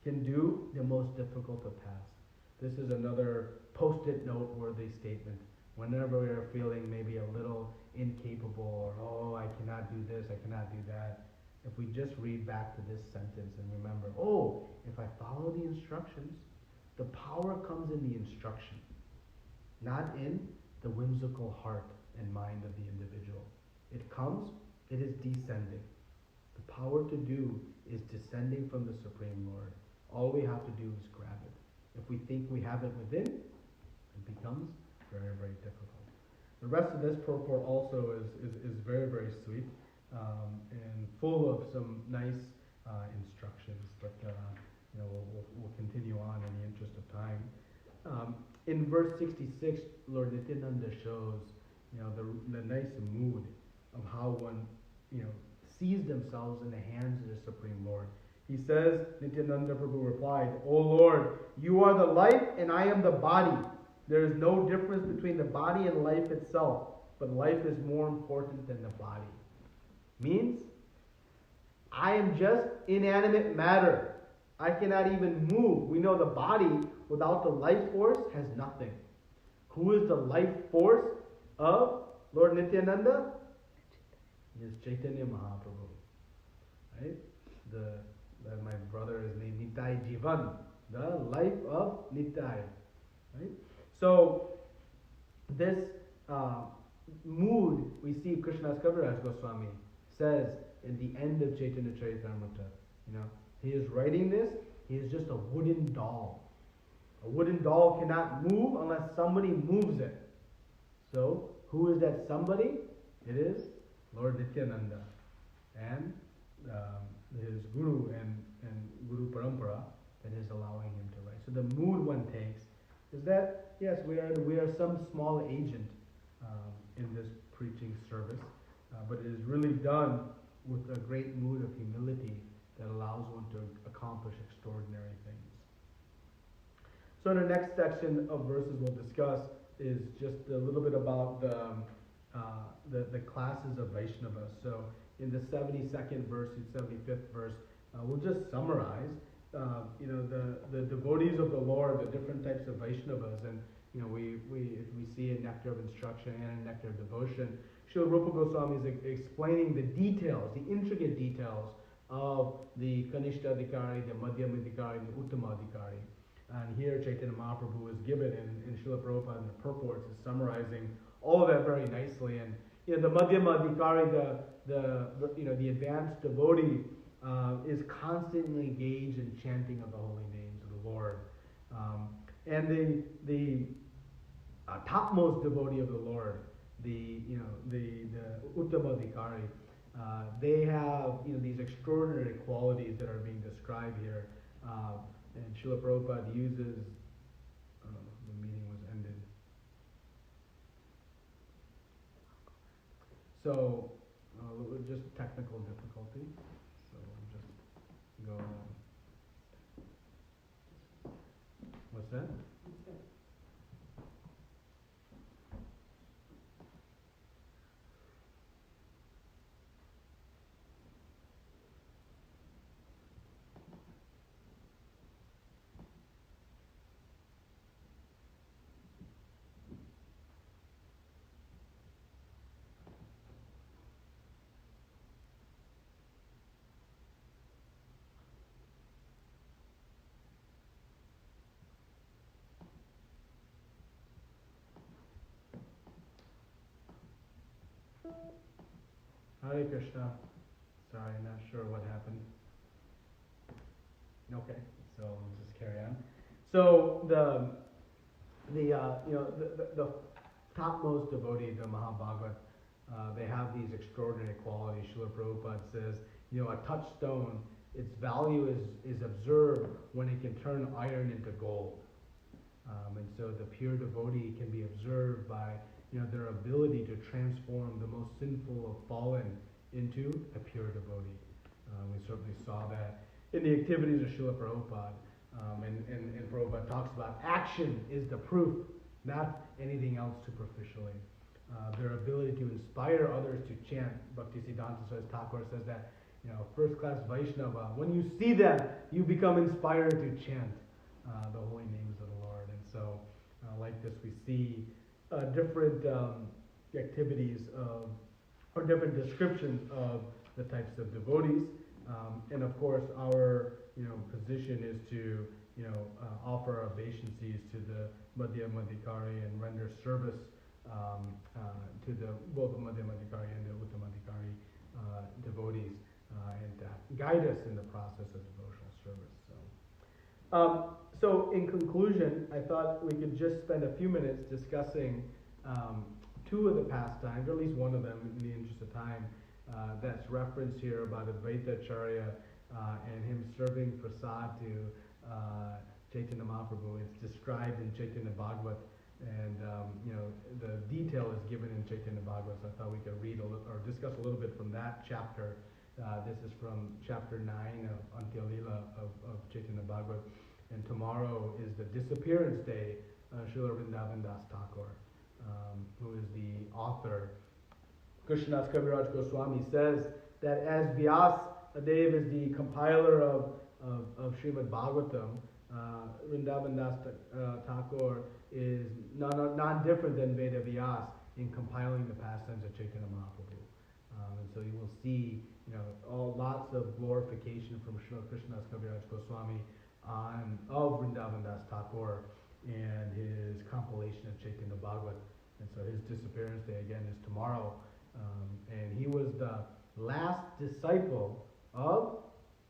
can do the most difficult of tasks. This is another post-it note-worthy statement. Whenever we are feeling maybe a little incapable, or I cannot do this, I cannot do that, if we just read back to this sentence and remember, if I follow the instructions, the power comes in the instruction, not in the whimsical heart and mind of the individual. It is descending. The power to do is descending from the Supreme Lord. All we have to do is grab it. If we think we have it within, it becomes very, very difficult. The rest of this purport also is very, very sweet and full of some nice instructions, but we'll continue on in the interest of time. In verse 66, Lord Nityananda shows the nice mood of how one sees themselves in the hands of the Supreme Lord. He says, Nityananda Prabhu replied, O Lord, you are the life and I am the body. There is no difference between the body and life itself, but life is more important than the body. Means, I am just inanimate matter. I cannot even move. We know the body without the life force has nothing. Who is the life force of Lord Nityananda? It is Chaitanya Mahaprabhu. Right? My brother is named Nitai Jivan, the life of Nitai. Right? So, this mood we see Krishnadas Kaviraj Goswami says in the end of Chaitanya Caritamrita. He is writing this, he is just a wooden doll. A wooden doll cannot move unless somebody moves it. So, who is that somebody? It is Lord Nityananda and his Guru and Guru Parampara that is allowing him to write. So the mood one takes is that, yes, we are some small agent in this preaching service, but it is really done with a great mood of humility that allows one to accomplish extraordinary things. So in the next section of verses we'll discuss is just a little bit about the classes of Vaishnavas. So in the 72nd verse and 75th verse, we'll just summarize, the devotees of the Lord, the different types of Vaishnavas, and we see a nectar of instruction and a nectar of devotion. Srila Rupa Goswami is explaining the details, the intricate details of the Kanishta Adhikari, the Madhyama Adhikari, and the Uttama Adhikari. And here Chaitanya Mahaprabhu is given in Srila Prabhupada in the purports is summarizing all of that very nicely. And the Madhyama Adhikari, the advanced devotee, is constantly engaged in chanting of the holy names of the Lord. And the topmost devotee of the Lord, the Uttama Adhikari, they have these extraordinary qualities that are being described here. And Srila Prabhupada uses, the meeting was ended. So, just technical difficulty. So we'll just go. What's that? Hare Krishna. Sorry, not sure what happened. Okay, so we'll just carry on. So the topmost devotee, the Mahabhagavat, they have these extraordinary qualities. Srila Prabhupada says, a touchstone, its value is observed when it can turn iron into gold. And so the pure devotee can be observed by their ability to transform the most sinful of fallen into a pure devotee. We certainly saw that in the activities of Srila Prabhupada. And Prabhupada talks about action is the proof, not anything else superficially. Their ability to inspire others to chant. Bhaktisiddhanta Saraswati Thakur says that, first-class Vaishnava, when you see them, you become inspired to chant the holy names of the Lord. And so, like this, we see different activities or different descriptions of the types of devotees. And of course, our position is to offer our obeisances to the Madhyama Adhikari and render service to both the Madhyama Adhikari and the Uttama Adhikari devotees, and guide us in the process of devotional service. So in conclusion, I thought we could just spend a few minutes discussing two of the pastimes, or at least one of them in the interest of time, that's referenced here about Advaita Acharya and him serving prasad to Chaitanya Mahaprabhu. It's described in Chaitanya Bhagavat, and the detail is given in Chaitanya Bhagavat, so I thought we could read or discuss a little bit from that chapter. This is from chapter 9 of Antya Lila of Chaitanya Bhagavat, and tomorrow is the disappearance day of Srila Vrindavan Das Thakur, who is the author. Krishnadas Kaviraj Goswami says that as Vyas Dev is the compiler of Srimad Bhagavatam, Vrindavan Das Thakur is non-different than Veda Vyas in compiling the pastimes of Chaitanya Mahaprabhu. And so you will see, lots of glorification from Srila Krishnadas Kaviraj Goswami of Vrindavan Das Thakur and his compilation of Chaitanya Bhagavat. And so his disappearance day again is tomorrow. And he was the last disciple of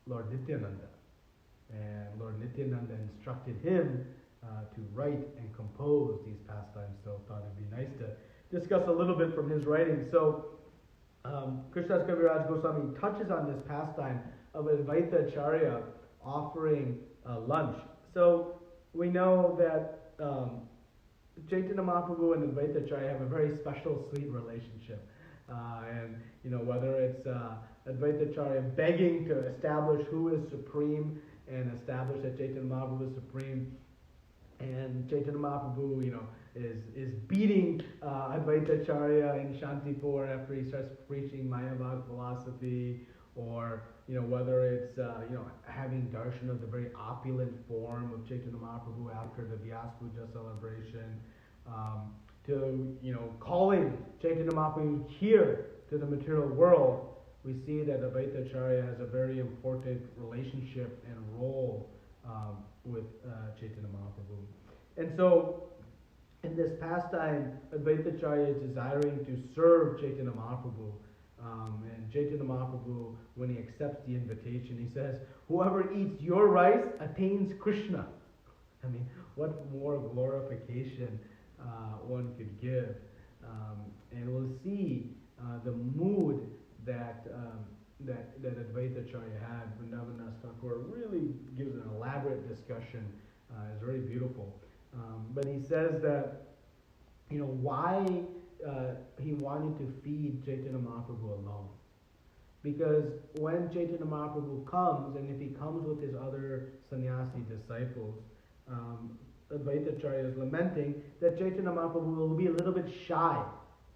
Lord Nityananda. And Lord Nityananda instructed him to write and compose these pastimes. So I thought it'd be nice to discuss a little bit from his writing. So Krishnadas Kaviraj Goswami touches on this pastime of Advaita Acharya offering lunch. So we know that Chaitanya Mahaprabhu and Advaita Acharya have a very special, sweet relationship. And whether it's Advaita Acharya begging to establish who is supreme and establish that Chaitanya Mahaprabhu is supreme, and Chaitanya Mahaprabhu, is beating Advaita Acharya in Shantipur after he starts preaching Mayavad philosophy, or whether it's having darshan of the very opulent form of Chaitanya Mahaprabhu after the Vyas Puja celebration, to calling Chaitanya Mahaprabhu here to the material world. We see that Advaita Acharya has a very important relationship and role with Chaitanya Mahaprabhu. And so, in this pastime, Advaita Acharya is desiring to serve Chaitanya Mahaprabhu. And Chaitanya Mahaprabhu, when he accepts the invitation, he says, "Whoever eats your rice attains Krishna." I mean, what more glorification one could give. And we'll see the mood that Advaita Acharya had. Vrindavan Thakur really gives an elaborate discussion. It's very beautiful. But he says that, why he wanted to feed Chaitanya Mahaprabhu alone. Because when Chaitanya Mahaprabhu comes, and if he comes with his other sannyasi disciples, Advaita Acharya is lamenting that Chaitanya Mahaprabhu will be a little bit shy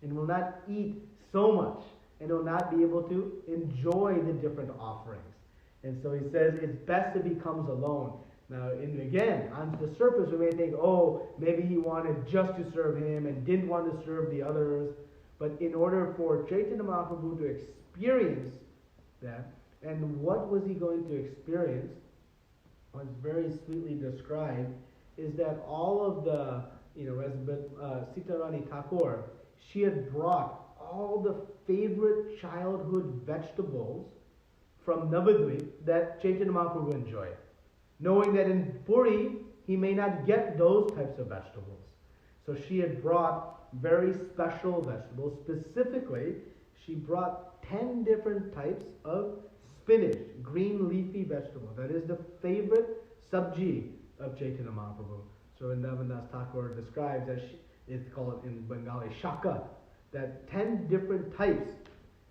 and will not eat so much and will not be able to enjoy the different offerings. And so he says it's best if he comes alone. Now, again, on the surface, we may think, oh, maybe he wanted just to serve him and didn't want to serve the others. But in order for Chaitanya Mahaprabhu to experience that, and what was he going to experience, was very sweetly described, is that all of the, Sitarani Thakur, she had brought all the favorite childhood vegetables from Navadvip that Chaitanya Mahaprabhu enjoyed, knowing that in Puri, he may not get those types of vegetables. So she had brought very special vegetables. Specifically, she brought 10 different types of spinach, green leafy vegetable. That is the favorite sabji of Chaitanya Mahaprabhu. So Vrindavan Das Thakur describes, as it's called in Bengali, shaka, that 10 different types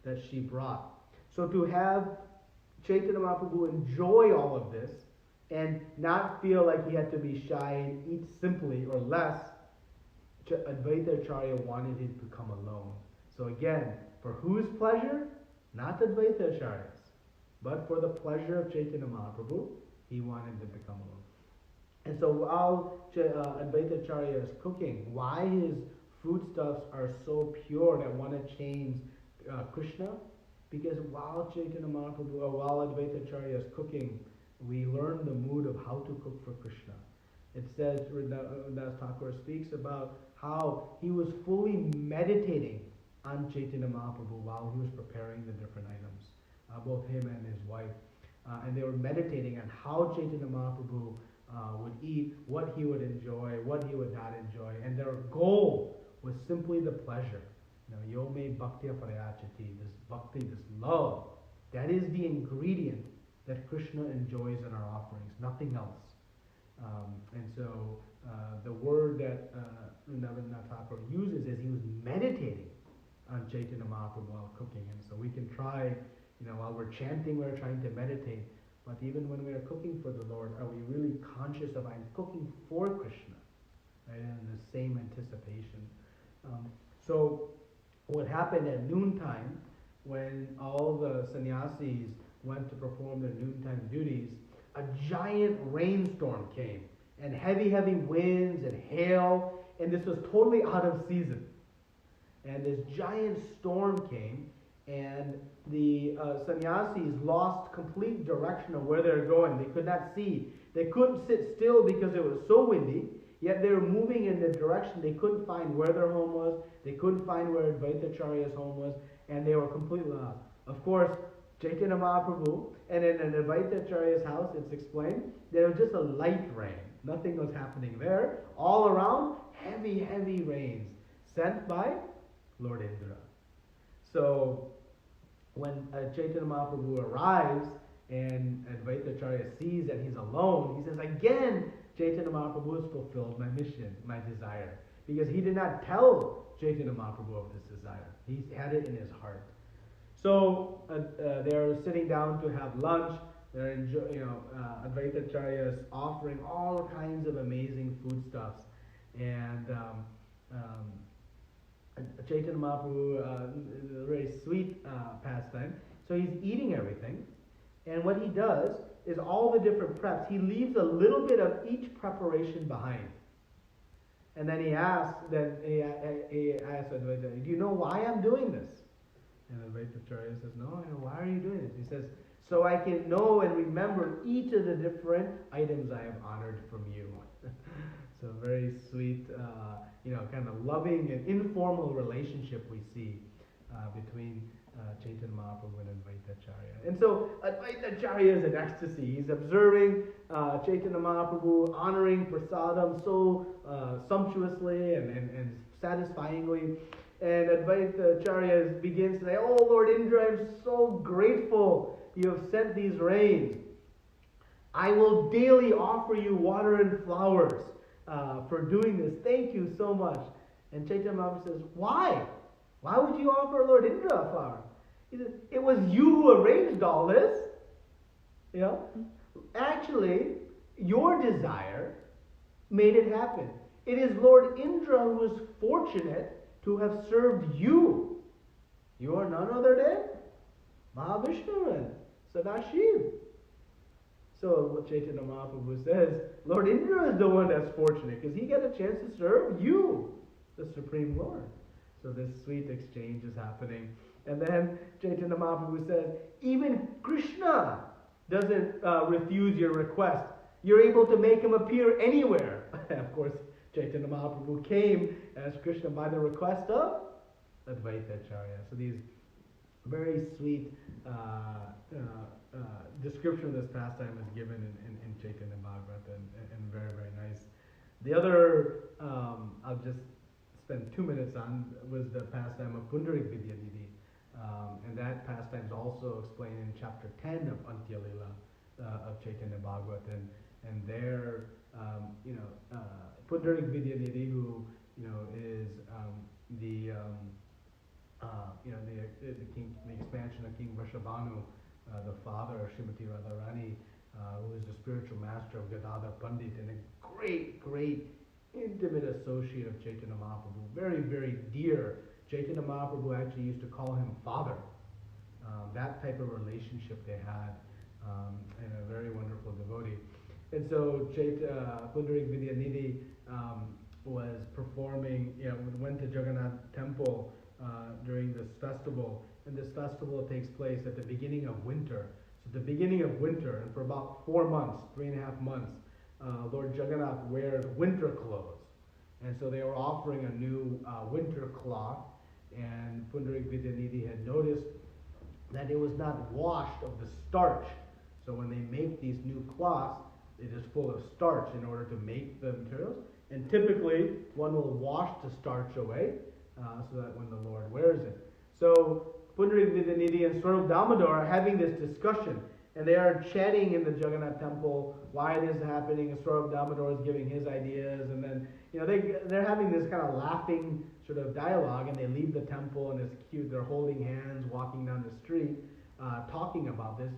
that she brought. So to have Chaitanya Mahaprabhu enjoy all of this and not feel like he had to be shy and eat simply or less, Advaita Acharya wanted him to come alone. So again, for whose pleasure? Not Advaita Acharya's, but for the pleasure of Chaitanya Mahaprabhu, he wanted him to come alone. And so while Advaita Acharya is cooking, why his foodstuffs are so pure that one attains Krishna? Because while Chaitanya Mahaprabhu, or while Advaita Acharya is cooking, we learn the mood of how to cook for Krishna. It says, Das Thakur speaks about how he was fully meditating on Chaitanya Mahaprabhu while he was preparing the different items, both him and his wife. And they were meditating on how Chaitanya Mahaprabhu would eat, what he would enjoy, what he would not enjoy. And their goal was simply the pleasure. Yome bhaktya parayachati, this bhakti, this love, that is the ingredient that Krishna enjoys in our offerings, nothing else. And so the word that Vrindavan Thakur uses is he was meditating on Chaitanya Mahaprabhu while cooking. And so we can try, while we're chanting, we're trying to meditate. But even when we are cooking for the Lord, are we really conscious of, I'm cooking for Krishna? Right? And the same anticipation. So what happened at noontime, when all the sannyasis went to perform their noontime duties, a giant rainstorm came, and heavy, heavy winds and hail, and this was totally out of season. And this giant storm came, and the sannyasis lost complete direction of where they were going. They could not see. They couldn't sit still because it was so windy, yet they were moving in the direction. They couldn't find where their home was. They couldn't find where Advaita Acharya's home was, and they were completely lost. Of course, Chaitanya Mahaprabhu, and in Advaita Acharya's house, it's explained, there was just a light rain. Nothing was happening there. All around, heavy, heavy rains sent by Lord Indra. So when Chaitanya Mahaprabhu arrives and Advaita Acharya sees that he's alone, he says, again, Chaitanya Mahaprabhu has fulfilled my mission, my desire. Because he did not tell Chaitanya Mahaprabhu of this desire. He had it in his heart. So they're sitting down to have lunch. They're Advaita Acharya is offering all kinds of amazing foodstuffs. And Chaitanya Mahaprabhu, a very sweet pastime. So he's eating everything. And what he does is all the different preps, he leaves a little bit of each preparation behind. And then he asks Advaita, do you know why I'm doing this? And Advaita Acharya says, no, why are you doing this? He says, so I can know and remember each of the different items I have honored from you. So very sweet, kind of loving and informal relationship we see between Chaitanya Mahaprabhu and Advaita Acharya. And so Advaita Acharya is in ecstasy. He's observing Chaitanya Mahaprabhu honoring prasadam so sumptuously and satisfyingly. And Advaita Acharya begins to say, oh Lord Indra, I'm so grateful you have sent these rains. I will daily offer you water and flowers for doing this. Thank you so much. And Chaitanya Mahaprabhu says, why? Why would you offer Lord Indra a flower? He says, it was you who arranged all this. Actually, your desire made it happen. It is Lord Indra who was fortunate to have served you. You are none other than Mahavishnu and Sadashiv. So what Chaitanya Mahaprabhu says, Lord Indra is the one that's fortunate because he got a chance to serve you, the Supreme Lord. So this sweet exchange is happening. And then Chaitanya Mahaprabhu says, even Krishna doesn't refuse your request. You're able to make him appear anywhere. Of course, Chaitanya Mahaprabhu came as Krishna by the request of Advaita Acharya. So these very sweet description of this pastime is given in Chaitanya Bhagavata and very, very nice. The other, I'll just spend 2 minutes on, was the pastime of Pundarik Vidyadidi. And that pastime is also explained in chapter 10 of Antya Lila of Chaitanya Bhagavata. And there, Pundarik Vidyadidi, who is the king, the expansion of King Vrishabhanu, the father of Srimati Radharani, who is the spiritual master of Gadadhar Pandit and a great, great intimate associate of Chaitanya Mahaprabhu, very, very dear. Chaitanya Mahaprabhu actually used to call him father. That type of relationship they had, and a very wonderful devotee. And so Pundarik Vidyanidhi was performing, went to Jagannath temple during this festival. And this festival takes place at the beginning of winter. So the beginning of winter, and for about 4 months, 3.5 months, Lord Jagannath wears winter clothes. And so they were offering a new winter cloth, and Pundarik Vidyanidhi had noticed that it was not washed of the starch. So when they make these new cloths, it is full of starch in order to make the materials. And typically, one will wash the starch away so that when the Lord wears it. So Pundarik Vidyanidhi and Swarup Damodar are having this discussion, and they are chatting in the Jagannath temple why this is happening, and Swarup Damodar is giving his ideas, and then they're having this kind of laughing sort of dialogue, and they leave the temple, and it's cute. They're holding hands, walking down the street, talking about this.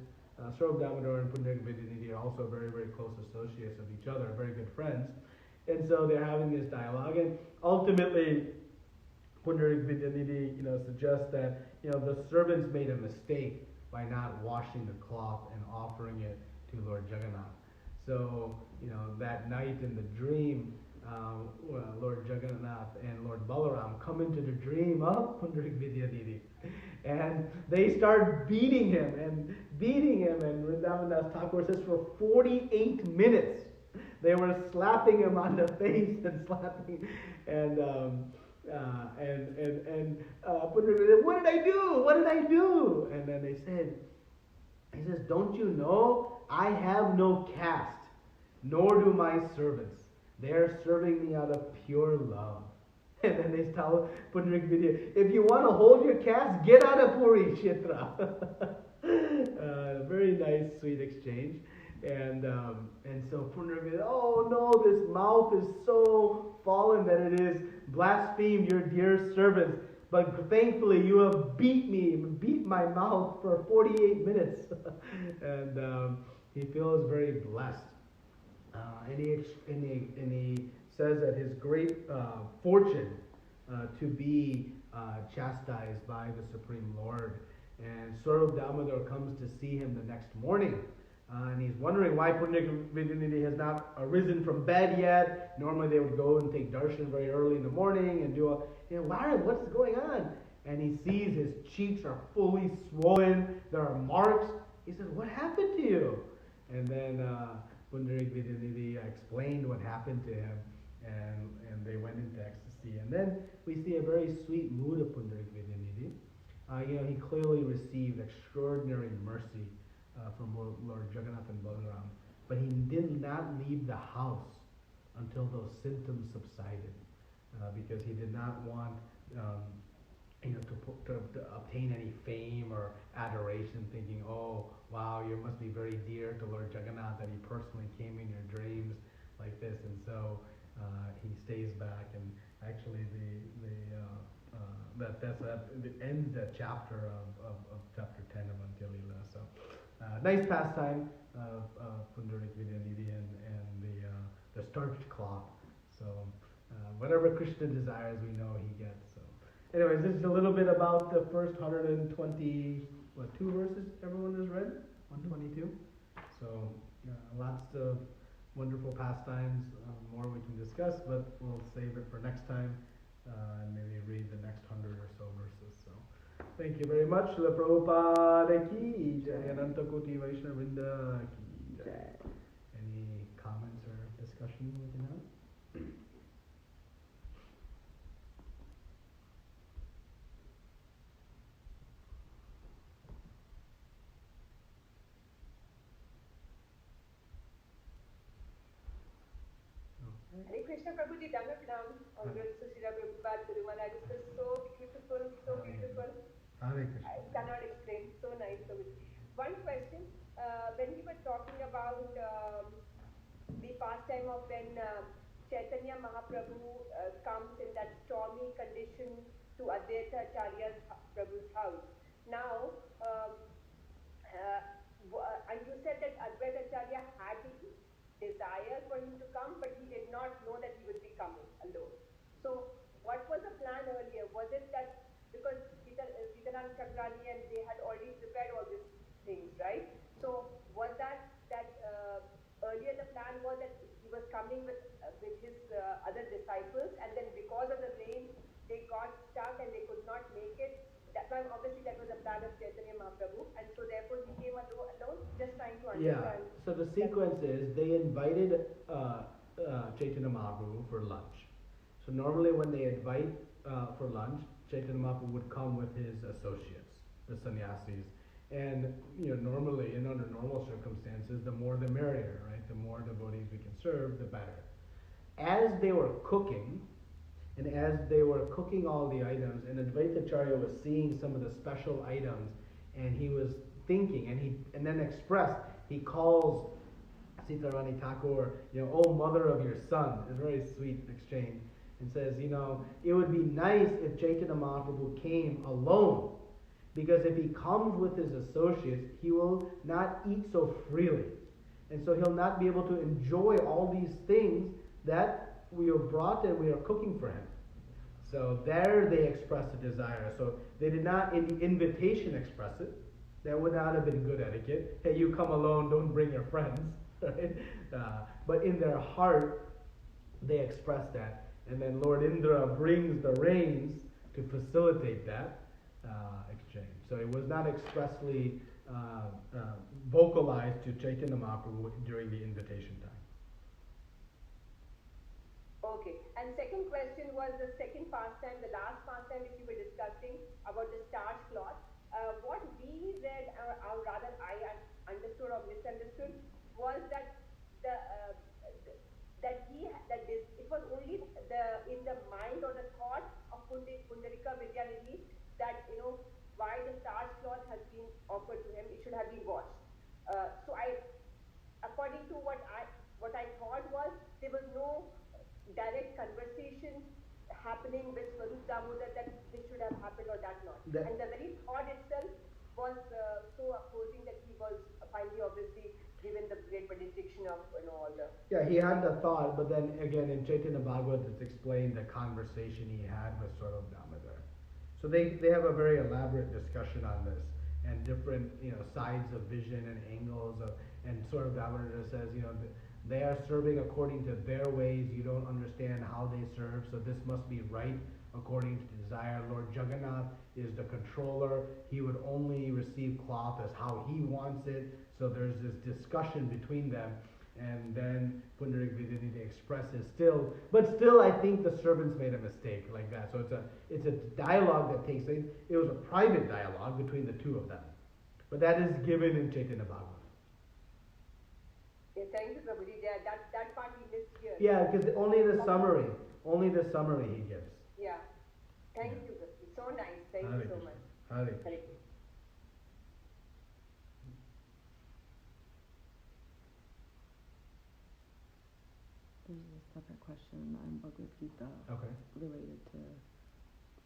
Swarup Damodar and Pundarik Vidyanidhi are also very, very close associates of each other, very good friends, and so they're having this dialogue, and ultimately Pundarik Vidyanidhi, suggests that the servants made a mistake by not washing the cloth and offering it to Lord Jagannath. So, that night in the dream, Lord Jagannath and Lord Balaram come into the dream of Pundarik Vidyanidhi, and they start beating him, and Vrindavan Das Thakur says for 48 minutes they were slapping him on the face and slapping, and Pundarik said, what did I do? What did I do? And then he says, don't you know I have no caste? nor do my servants. They are serving me out of pure love. And then they tell Pundarik Vidya, if you want to hold your caste, get out of Puri Kshetra. Very nice, sweet exchange. And so Pundarik Vidya, oh no, this mouth is so fallen that it is blasphemed your dear servants. But thankfully you have beat my mouth for 48 minutes. And he feels very blessed. And he says that his great fortune to be chastised by the Supreme Lord. And Swarup Damodar comes to see him the next morning. And he's wondering why Pundarik Vidyanidhi has not arisen from bed yet. Normally they would go and take darshan very early in the morning and do what's going on? And he sees his cheeks are fully swollen. There are marks. He says, what happened to you? And then Pundarik Vidyanidhi explained what happened to him, and they went into ecstasy. And then we see a very sweet mood of Pundarik Vidyanidhi. He clearly received extraordinary mercy from Lord Jagannath and Balaram, but he did not leave the house until those symptoms subsided, because he did not want to obtain any fame or adoration, thinking, oh wow, you must be very dear to Lord Jagannath that he personally came in your dreams like this. And so he stays back, and actually that ends that chapter of chapter 10 of Antya-lila. So nice pastime of Pundarik Vidyanidhi and the starched cloth. So whatever Krishna desires, we know he gets. So anyways, this is a little bit about the first 122 verses everyone has read. 122. So lots of wonderful pastimes. More we can discuss, but we'll save it for next time and maybe read the next 100 or so verses. So thank you very much. Srila Prabhupada ki jai. Ananta Koti Vaishnava Vrinda ki jai. Any comments or discussion we can have? Hare Krishna Prabhuji, Dhamma Pranam. All good to Srila Prabhupada Guru Maharaj. This is so beautiful, so beautiful. Hare Krishna. I cannot explain. So nice, Prabhuji. One question. When we were talking about the pastime of when Chaitanya Mahaprabhu comes in that stormy condition to Advaita Acharya Prabhu's house. Now, and you said that Advaita Acharya had the desire for him to come, but he did not know that he would be coming alone. So, what was the plan earlier? Was it that because Sitaram Chakrani and they had already prepared all these things, right? So, was that earlier the plan was that he was coming with his other disciples, and then because of the rain, they got stuck and they could not make it. That time, obviously, that was a plan of Chaitanya Mahaprabhu, and so therefore he came alone. Just trying to understand. Yeah. So the sequence is they invited Chaitanya Mahaprabhu for lunch. So normally when they invite for lunch, Chaitanya Mahaprabhu would come with his associates, the sannyasis, and normally and under normal circumstances, the more the merrier, right? The more devotees we can serve, the better. As they were cooking. And as they were cooking all the items, and Advaita Acharya was seeing some of the special items, and he was thinking, and then expressed, he calls Sita Rani Thakur, oh mother of your son, a very sweet exchange, and says, it would be nice if Chaitanya Mahaprabhu came alone, because if he comes with his associates, he will not eat so freely, and so he'll not be able to enjoy all these things that we have brought and we are cooking for him. So there they expressed a desire. So they did not in the invitation express it. That would not have been good etiquette. Hey, you come alone, don't bring your friends. Right? But in their heart, they expressed that. And then Lord Indra brings the rains to facilitate that exchange. So it was not expressly vocalized to Chaitanya Mahaprabhu during the invitation time. Okay. And second question was the second pastime, the last pastime which you were discussing about the starched cloth. What we read, or rather I understood or misunderstood, was that the mind or the thought of Pundarika Vidyanidhi that, why the starch cloth has been offered to him, it should have been washed. So according to what I thought was, there was no direct conversation happening with Swarup Damodar that this should have happened or that not. And the very thought itself was so opposing that he was finally obviously given the great benediction of all the... Yeah, he had the thought, but then again in Chaitanya Bhagavat it's explained the conversation he had with Swarup Damodar. So they have a very elaborate discussion on this and different sides of vision and angles of, and Swarup Damodar says they are serving according to their ways. You don't understand how they serve, so this must be right according to desire. Lord Jagannath is the controller. He would only receive cloth as how he wants it. So there's this discussion between them, and then Pundarik Vidyanidhi expresses but still I think the servants made a mistake like that. So it's a dialogue that takes place. It was a private dialogue between the two of them, but that is given in Chaitanya Bhagavat. Yeah, thank you, Prabhuji. Yeah, that part we missed here. Yeah, because only the summary he gives. Yeah. Thank you, Prabhuji. So nice. Thank Hare you so Krishna. much. Hare Hare Krishna. Krishna. There's a separate question on Bhagavad Gita Okay. related to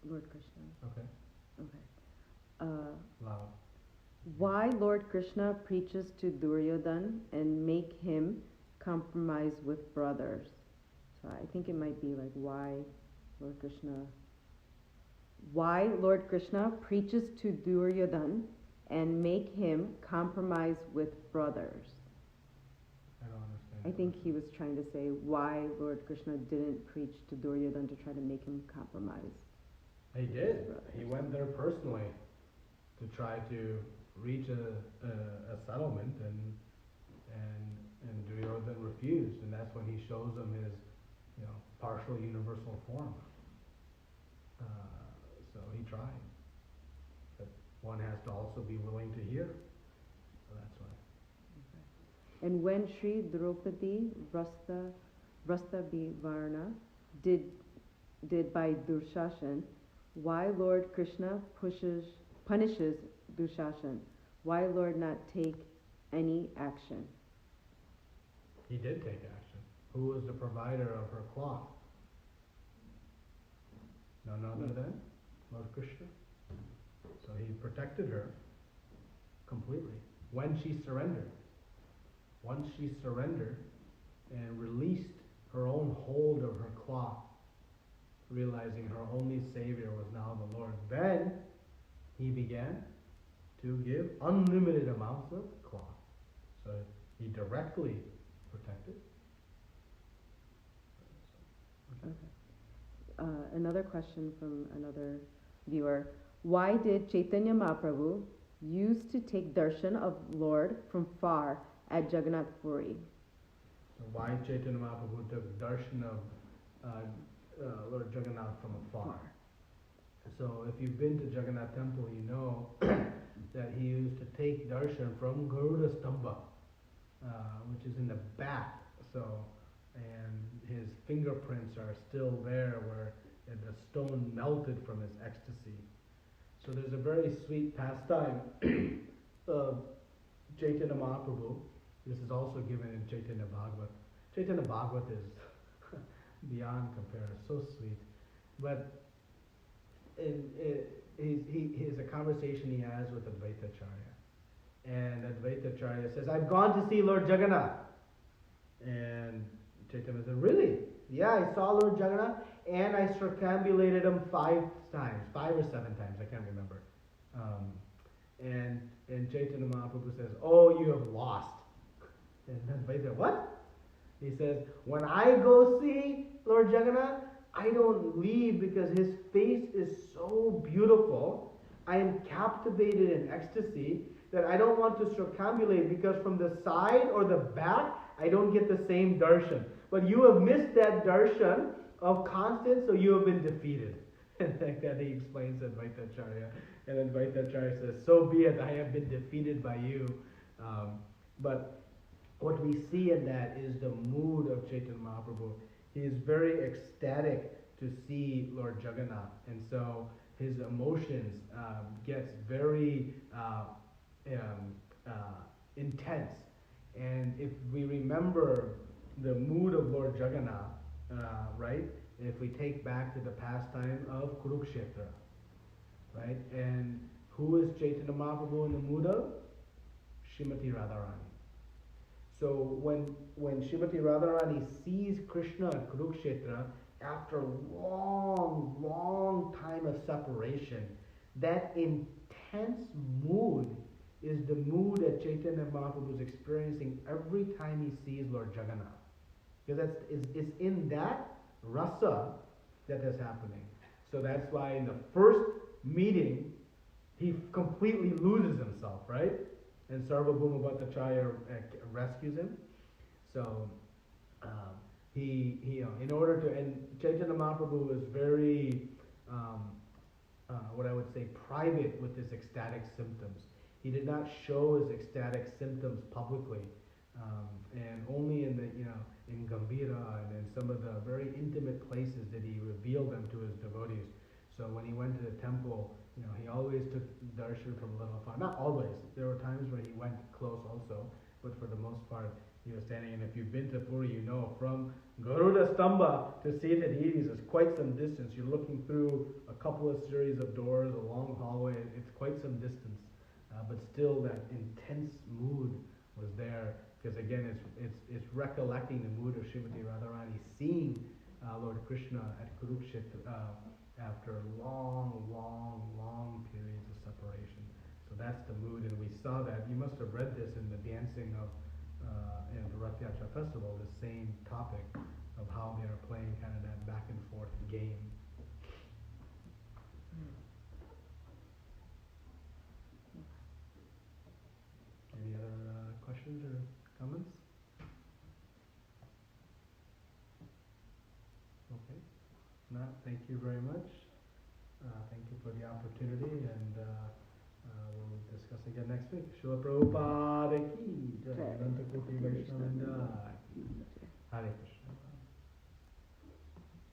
Lord Krishna. Okay. Okay. Loud. Why Lord Krishna preaches to Duryodhan and make him compromise with brothers? So I think it might be like why Lord Krishna preaches to Duryodhan and make him compromise with brothers. I don't understand. I think he was trying to say why Lord Krishna didn't preach to Duryodhan to try to make him compromise. He did. He went there personally to try to reach a settlement, and Duryodhan refused, and that's when he shows him his partial universal form. So he tried, but one has to also be willing to hear. So that's why. Okay. And when Sri Draupadi Vrasta did by Durshasan, why Lord Krishna punishes Durshasan? Why Lord not take any action? He did take action. Who was the provider of her cloth? None other than Lord Krishna. So he protected her completely when she surrendered. Once she surrendered and released her own hold of her cloth, realizing her only savior was now the Lord, then he began to give unlimited amounts of cloth. So he directly protected. Okay. Another question from another viewer. Why did Chaitanya Mahaprabhu used to take darshan of Lord from far at Jagannath Puri? So why Chaitanya Mahaprabhu took darshan of Lord Jagannath from afar? So if you've been to Jagannath Temple, you know that he used to take darshan from Garuda Stamba, which is in the back. So, and his fingerprints are still there where the stone melted from his ecstasy. So there's a very sweet pastime of Chaitanya Mahaprabhu. This is also given in Chaitanya Bhagavat. Chaitanya Bhagavat is beyond compare, so sweet. But he's a conversation he has with Advaita Acharya. And Advaita Acharya says, I've gone to see Lord Jagannath. And Chaitanya said, really? Yeah, I saw Lord Jagannath and I circumambulated him 5 times, 5 or 7 times, I can't remember. And Chaitanya Mahaprabhu says, oh, you have lost. And Advaita said, what? He says, when I go see Lord Jagannath, I don't leave because his face is so beautiful. I am captivated in ecstasy that I don't want to circumambulate because from the side or the back, I don't get the same darshan. But you have missed that darshan of constant, so you have been defeated. And like that he explains Advaita Acharya. And Advaita Acharya says, so be it, I have been defeated by you. But what we see in that is the mood of Chaitanya Mahaprabhu. He is very ecstatic to see Lord Jagannath, and so his emotions gets very intense. And if we remember the mood of Lord Jagannath, right? If we take back to the pastime of Kurukshetra, right? And who is Chaitanya Mahaprabhu in the mood of? Srimati Radharani. So when Srimati Radharani sees Krishna at Kurukshetra, after long time of separation, that intense mood is the mood that Chaitanya Mahaprabhu is experiencing every time he sees Lord Jagannath. Because it's in that rasa that is happening. So that's why in the first meeting, he completely loses himself, right? And Sarvabhauma Bhattacharya rescues him. So he in order to, and Chaitanya Mahaprabhu was very, what I would say, private with his ecstatic symptoms. He did not show his ecstatic symptoms publicly, and only in the in Gambhira and in some of the very intimate places did he reveal them to his devotees. So when he went to the temple, he always took darshan from a little far. Not always. There were times where he went close also, but for the most part, he was standing. And if you've been to Puri, from Garuda Stamba to see the deities is quite some distance. You're looking through a couple of series of doors, a long hallway. It's quite some distance, but still that intense mood was there. Because again, it's recollecting the mood of Srimati Radharani seeing Lord Krishna at Kurukshetra after long periods of separation. So that's the mood, and we saw that. You must have read this in the dancing of in the Rath Yatra festival, the same topic of how they are playing kind of that back and forth game. Any other questions or comments? Okay. No, thank you very much. Thank you for the opportunity, and we'll discuss again next week. Srila Prabhupada ki jai. Ananta Koti Vaishnava Vrinda.